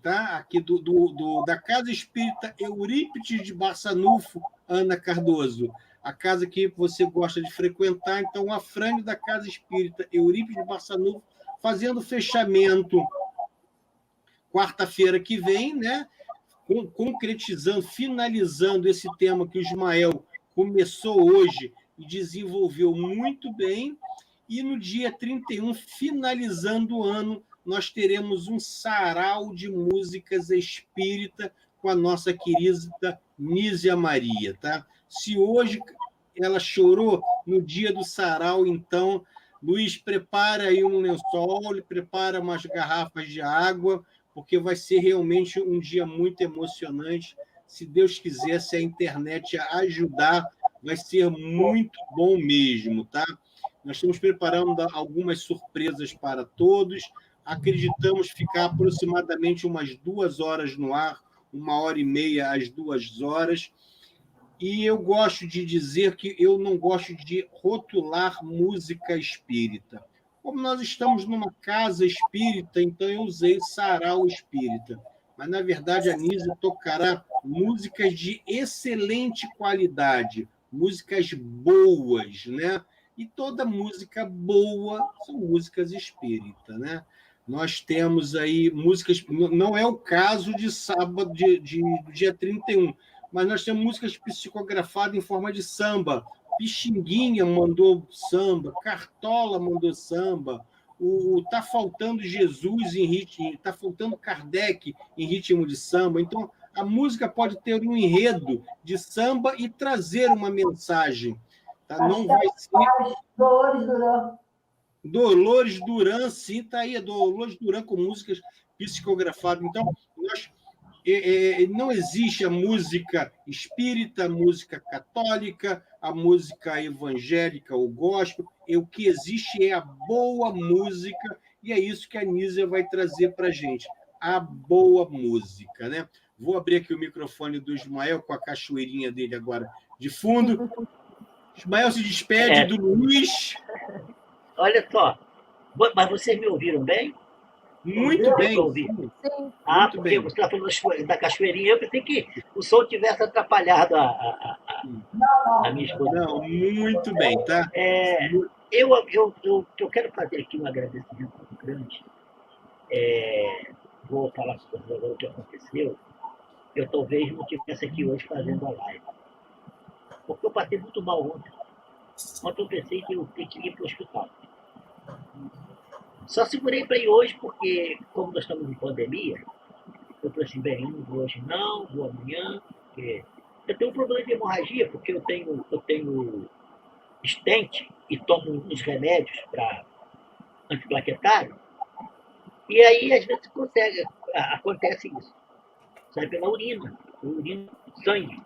tá? Aqui da Casa Espírita Eurípides de Barçanufo, Ana Cardoso. A casa que você gosta de frequentar, então o Afrânio da Casa Espírita Eurípides de Barçanufo, fazendo fechamento quarta-feira que vem, né? Concretizando, finalizando esse tema que o Ismael começou hoje e desenvolveu muito bem. E no dia 31, finalizando o ano, nós teremos um sarau de músicas espírita com a nossa querida Nízia Maria. Tá? Se hoje ela chorou no dia do sarau, então, Luiz, prepara aí um lençol, prepara umas garrafas de água, porque vai ser realmente um dia muito emocionante. Se Deus quiser, se a internet ajudar, vai ser muito bom mesmo, tá? Nós estamos preparando algumas surpresas para todos. Acreditamos ficar aproximadamente umas 2 horas no ar, 1h30 às 2 horas. E eu gosto de dizer que eu não gosto de rotular música espírita. Como nós estamos numa casa espírita, então eu usei sarau espírita. Mas, na verdade, a Nízia tocará músicas de excelente qualidade, músicas boas, né? E toda música boa são músicas espírita, né? Nós temos aí músicas, não é o caso de sábado, do dia 31, mas nós temos músicas psicografadas em forma de samba. Pixinguinha mandou samba, Cartola mandou samba, Tá Faltando Jesus em ritmo, Tá Faltando Kardec em ritmo de samba. Então, a música pode ter um enredo de samba e trazer uma mensagem. Tá? Não vai ser... Dolores Duran, sim, está aí, Dolores Duran com músicas psicografadas. Então, não existe a música espírita, a música católica, a música evangélica, o gospel. O que existe é a boa música, e é isso que a Nízia vai trazer para a gente, a boa música, né? Vou abrir aqui o microfone do Ismael com a cachoeirinha dele agora de fundo. Ismael se despede do Luiz. Olha só, mas vocês me ouviram bem? Muito bem. Sim. Porque bem. Você está falando da cachoeirinha, eu pensei que o som tivesse atrapalhado a minha esposa. Não, muito bem, tá? Eu quero fazer aqui um agradecimento muito grande. Vou falar sobre o que aconteceu. Eu talvez não estivesse aqui hoje fazendo a live. Porque eu passei muito mal ontem. Ontem eu pensei que eu tinha que ir para o hospital. Só segurei para ir hoje porque, como nós estamos em pandemia, eu falei assim, bem, não vou hoje não, vou amanhã, porque eu tenho um problema de hemorragia, porque eu tenho stent e tomo uns remédios para antiplaquetário, e aí às vezes acontece isso. Sai pela urina, sangue.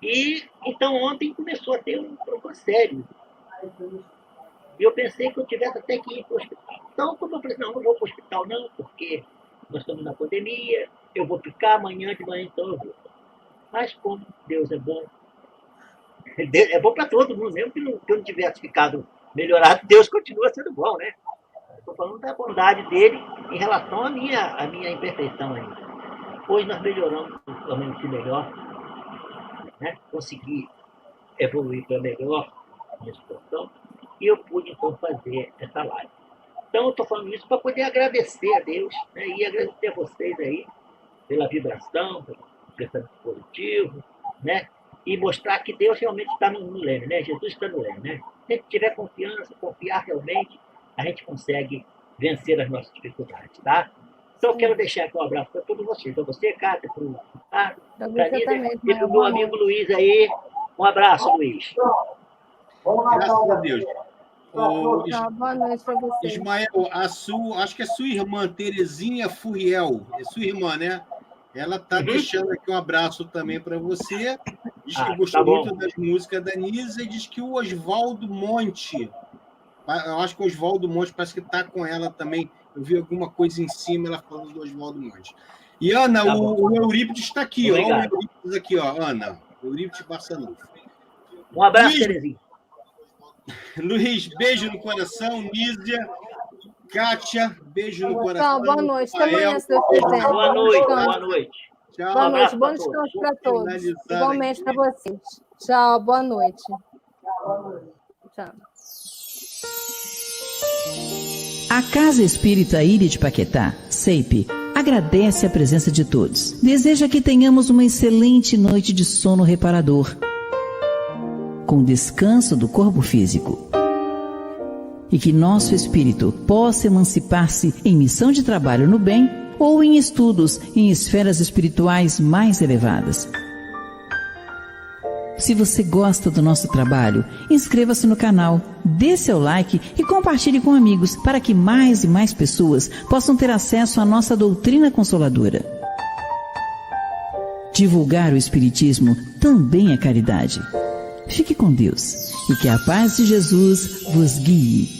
E então ontem começou a ter um problema sério. E eu pensei que eu tivesse até que ir para o hospital. Então, como eu falei, não vou para o hospital não, porque nós estamos na pandemia, eu vou ficar amanhã de manhã, então eu vou. Mas como Deus é bom, é bom para todo mundo, mesmo que eu não tivesse ficado melhorado, Deus continua sendo bom, né? Estou falando da bondade dele em relação à minha imperfeição ainda. Hoje nós melhoramos, tornamos-se melhor, né? Consegui evoluir para melhor minha situação. E eu pude, então, fazer essa live. Então, eu estou falando isso para poder agradecer a Deus, né? E agradecer a vocês aí pela vibração, pelo pensamento positivo, né? E mostrar que Deus realmente está no leme, né? Jesus está no leme, né? Se a gente tiver confiança, confiar realmente, a gente consegue vencer as nossas dificuldades, tá? Então, eu quero deixar aqui um abraço para todos vocês. Para você, Cátia, para o Ricardo, para a Nízia, e para o meu amigo Luiz aí. Um abraço, Luiz. Graças a Deus. Boa noite para você. Ismael, acho que é sua irmã, Terezinha Furiel. É sua irmã, né? Ela está deixando aqui um abraço também para você. Diz que gostou muito das músicas da Nízia e diz que o Oswaldo Monte, eu acho que o Oswaldo Monte parece que está com ela também. Eu vi alguma coisa em cima, ela falando do Oswaldo Monte. E, Ana, o Eurípides está aqui. Olha o Eurípides aqui, ó, Ana. Eurípides Barçanufo. Um abraço, Terezinha. Luiz, beijo no coração. Nízia, Kátia, beijo no coração. Boa noite. Até amanhã, se Deus quiser. Boa noite. Boa noite. Tchau. Boa noite. Bom descanso para todos. Igualmente para vocês. Tchau. Boa noite. Tchau. A Casa Espírita Ilha de Paquetá, CEIP, agradece a presença de todos. Deseja que tenhamos uma excelente noite de sono reparador, com descanso do corpo físico. E que nosso espírito possa emancipar-se em missão de trabalho no bem ou em estudos em esferas espirituais mais elevadas. Se você gosta do nosso trabalho, inscreva-se no canal, dê seu like e compartilhe com amigos para que mais e mais pessoas possam ter acesso à nossa doutrina consoladora. Divulgar o Espiritismo também é caridade. Fique com Deus e que a paz de Jesus vos guie.